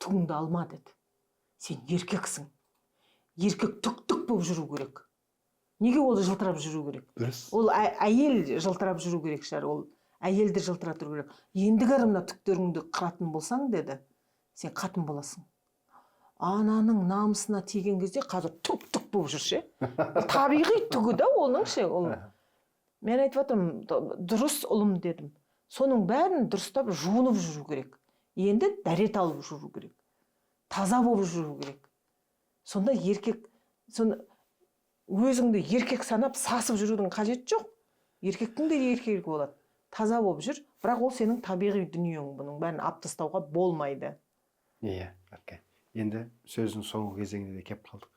Speaker 1: Түгіңді алма деді. Сен еркексің. Еркек түк болып жүру керек. Неге ол жылтырап жүру керек? Ол әйел жылтырап жүру керек шығар, ол әйелді жылтырату керек. Ендігі мына түктеріңді қыратын болсаң деді, сен қатын боласың. Ананың намысына тиген кезде қазір түк болып жүр ше. Табиғи түгі да оның ше. Мен айтып отырмын, дұрыс ұлым дедім. Соның бәрін дұрыстап жуынып жүру керек. Енді дәрет алып жүру керек. Таза болып жүру керек. Сонда еркек, өзіңді еркек санап сасып жүрудің қажет жоқ. Еркектің де еркегі болады. Таза болып жүр, бірақ ол сенің табиғи дүниең, бұның бәрін алып тастауға болмайды.
Speaker 2: Иә, окей. Енді сөздің соңғы кезеңіне де кеп қалдық.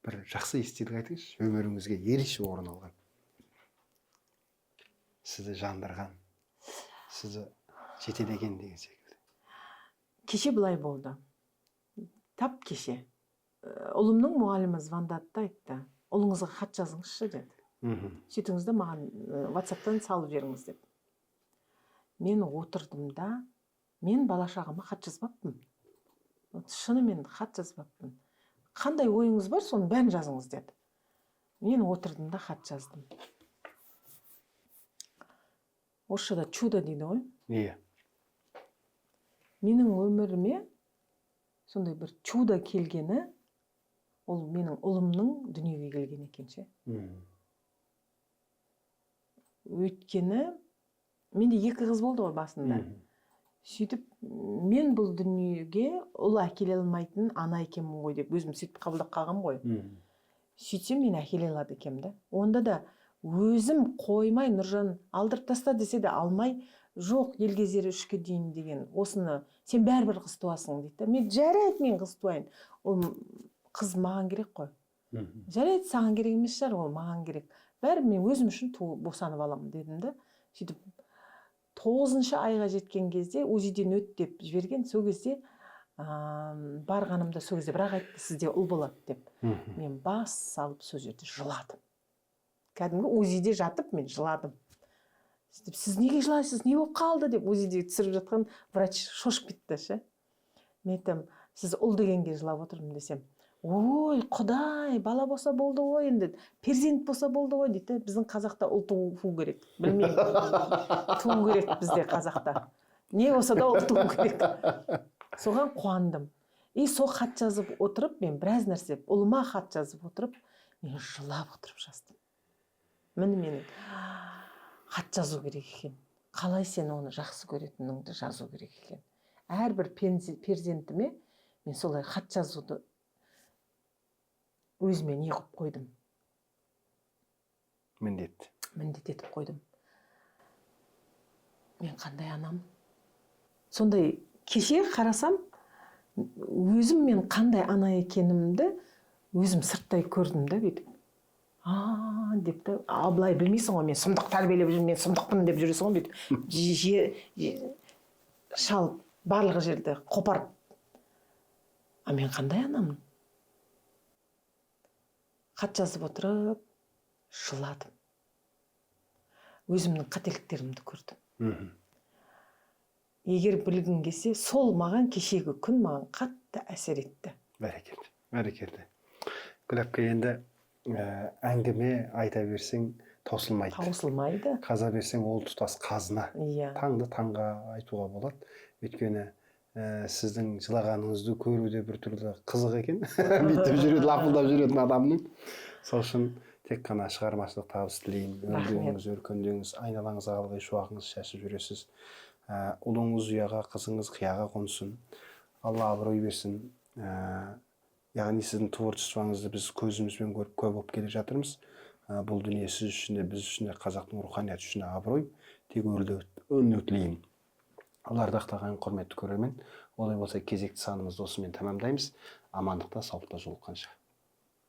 Speaker 2: Бір жақсы естелік айтыңызшы, өміріңізге ерекше орын алған. Сізді жандырған, сізді жетелеген деген секілді.
Speaker 1: Кеше былай болды. Тап кеше. Ұлымның мұғалімі звондады да айтты. Ұлыңызға хат жазыңызшы деді. Сөйтіңіз де маған WhatsApp-тан салып жеріңіз деп. Мен отырдым да, мен бала-шағама хат жазбаппын. Шынымен хат жазбаппын. Қандай ойыңыз бар, соның бәрін жазыңыз деді. Мен отырдым да хат жаздым. Орысшада чудо дейді ғой.
Speaker 2: Иә.
Speaker 1: Менің өміріме сондай бір чудо келгені, ол менің ұлымның дүниеге келген екенше. Өйткені менде 2 қыз болды ғой басында. Сөйтіп, мен бұл дүниеге ұл әкеле алмайтын ана екенмін ғой деп өзім сөйтіп қабылдап қалғам ғой. Сөйтсем мен әкеле алады екенмін. Онда да өзім қоймай, Нұржан алдырып таста десе де алмай, жоқ елгезері 3-ке дейін деген, осыны сен бәрібір қыз туасың дейді. Мен жарайды, мен қыз туайын. Ол қыз маған керек қой. Жарайды, саған керек емес шығар, ол маған керек. Бәрі мен өзім үшін босанып аламын дедім де. Сөйтіп 9-шы айға жеткен кезде УЗИ-ден өт деп жіберген. Сол кезде барғанымда сол кезде бірақ айтты, сізде ұл болады деп. Мен бас салып сол жерде жыладым. Кәдімгі УЗИ-де жатып мен жыладым. Сіз неге жылайсыз, не болып қалды деп УЗИ-де түсіріп жатқан врач шошып кетті ше. Мен айтам, сіз ұл дегенге жылап отырмын десем, ой, құдай, бала болса болды ғой, енді перзент болса болды ғой дейді. Біздің қазақта ұл туу керек. Білмеймін. Туу керек бізде қазақта. Не болса да ұл туу керек. Соған қуандым. И сол хат жазып отырып, мен біраз нәрсе, ұлыма хат жазып отырып, мен жылап отырып жаздым. Менің хат жазу керек екен. Қалай сен оны жақсы көретініңді жазу керек екен. Әрбір перзентіме мен солай хат жазуды өзіме не қып қойдым.
Speaker 2: Міндет
Speaker 1: етіп қойдым. Мен қандай анам? Сондай кеше қарасам, өзім мен қандай ана екенімді өзім сырттай көрдім да бүйтіп. Деп та, былай білмейсің ғой, мен сұмдық тәрбиелеп жүрмін, мен сұмдықпын деп жүресің ғой бүйтіп. Шалып, барлығы жерді қопарып. Мен қандай анамын? Хат жазып отырып, жыладым. Өзімнің қателіктерімді көрдім. Егер білгің келсе, сол маған кешегі күн маған қатты әсер етті.
Speaker 2: Бәрекелді. Гүлапқа енді әңгіме айта берсең таусылмайды. Қаза берсең ол тұтас қазына. Таңды таңға айтуға болады. Өйткені сіздің жылағаныңызды көруде бір түрлі қызық екен. Бүйтіп жүреді, лапылдап жүретін адамның. Сол үшін тек қана шығармашылық табыс тілеймін. Өңдеуіңіз, өркендеуіңіз, айналаңызға алғай шуағыңыз шашып жүресіз. Ұлыңыз ұяға, қызыңыз қияға қонсын. Алла абырой берсін. Яғни сіздің творчествоңызды біз көзімізбен көріп көп болып келе жатырмыз. бұл дүние сіз үшін де біз үшін де қазақтың руханияты үшін де абырой тек өнер тілеймін. Ардақтаған құрметті көрермен, олай болса кезекті санымызды осымен тәмамдаймыз. Амандықта, саулықта жолыққанша.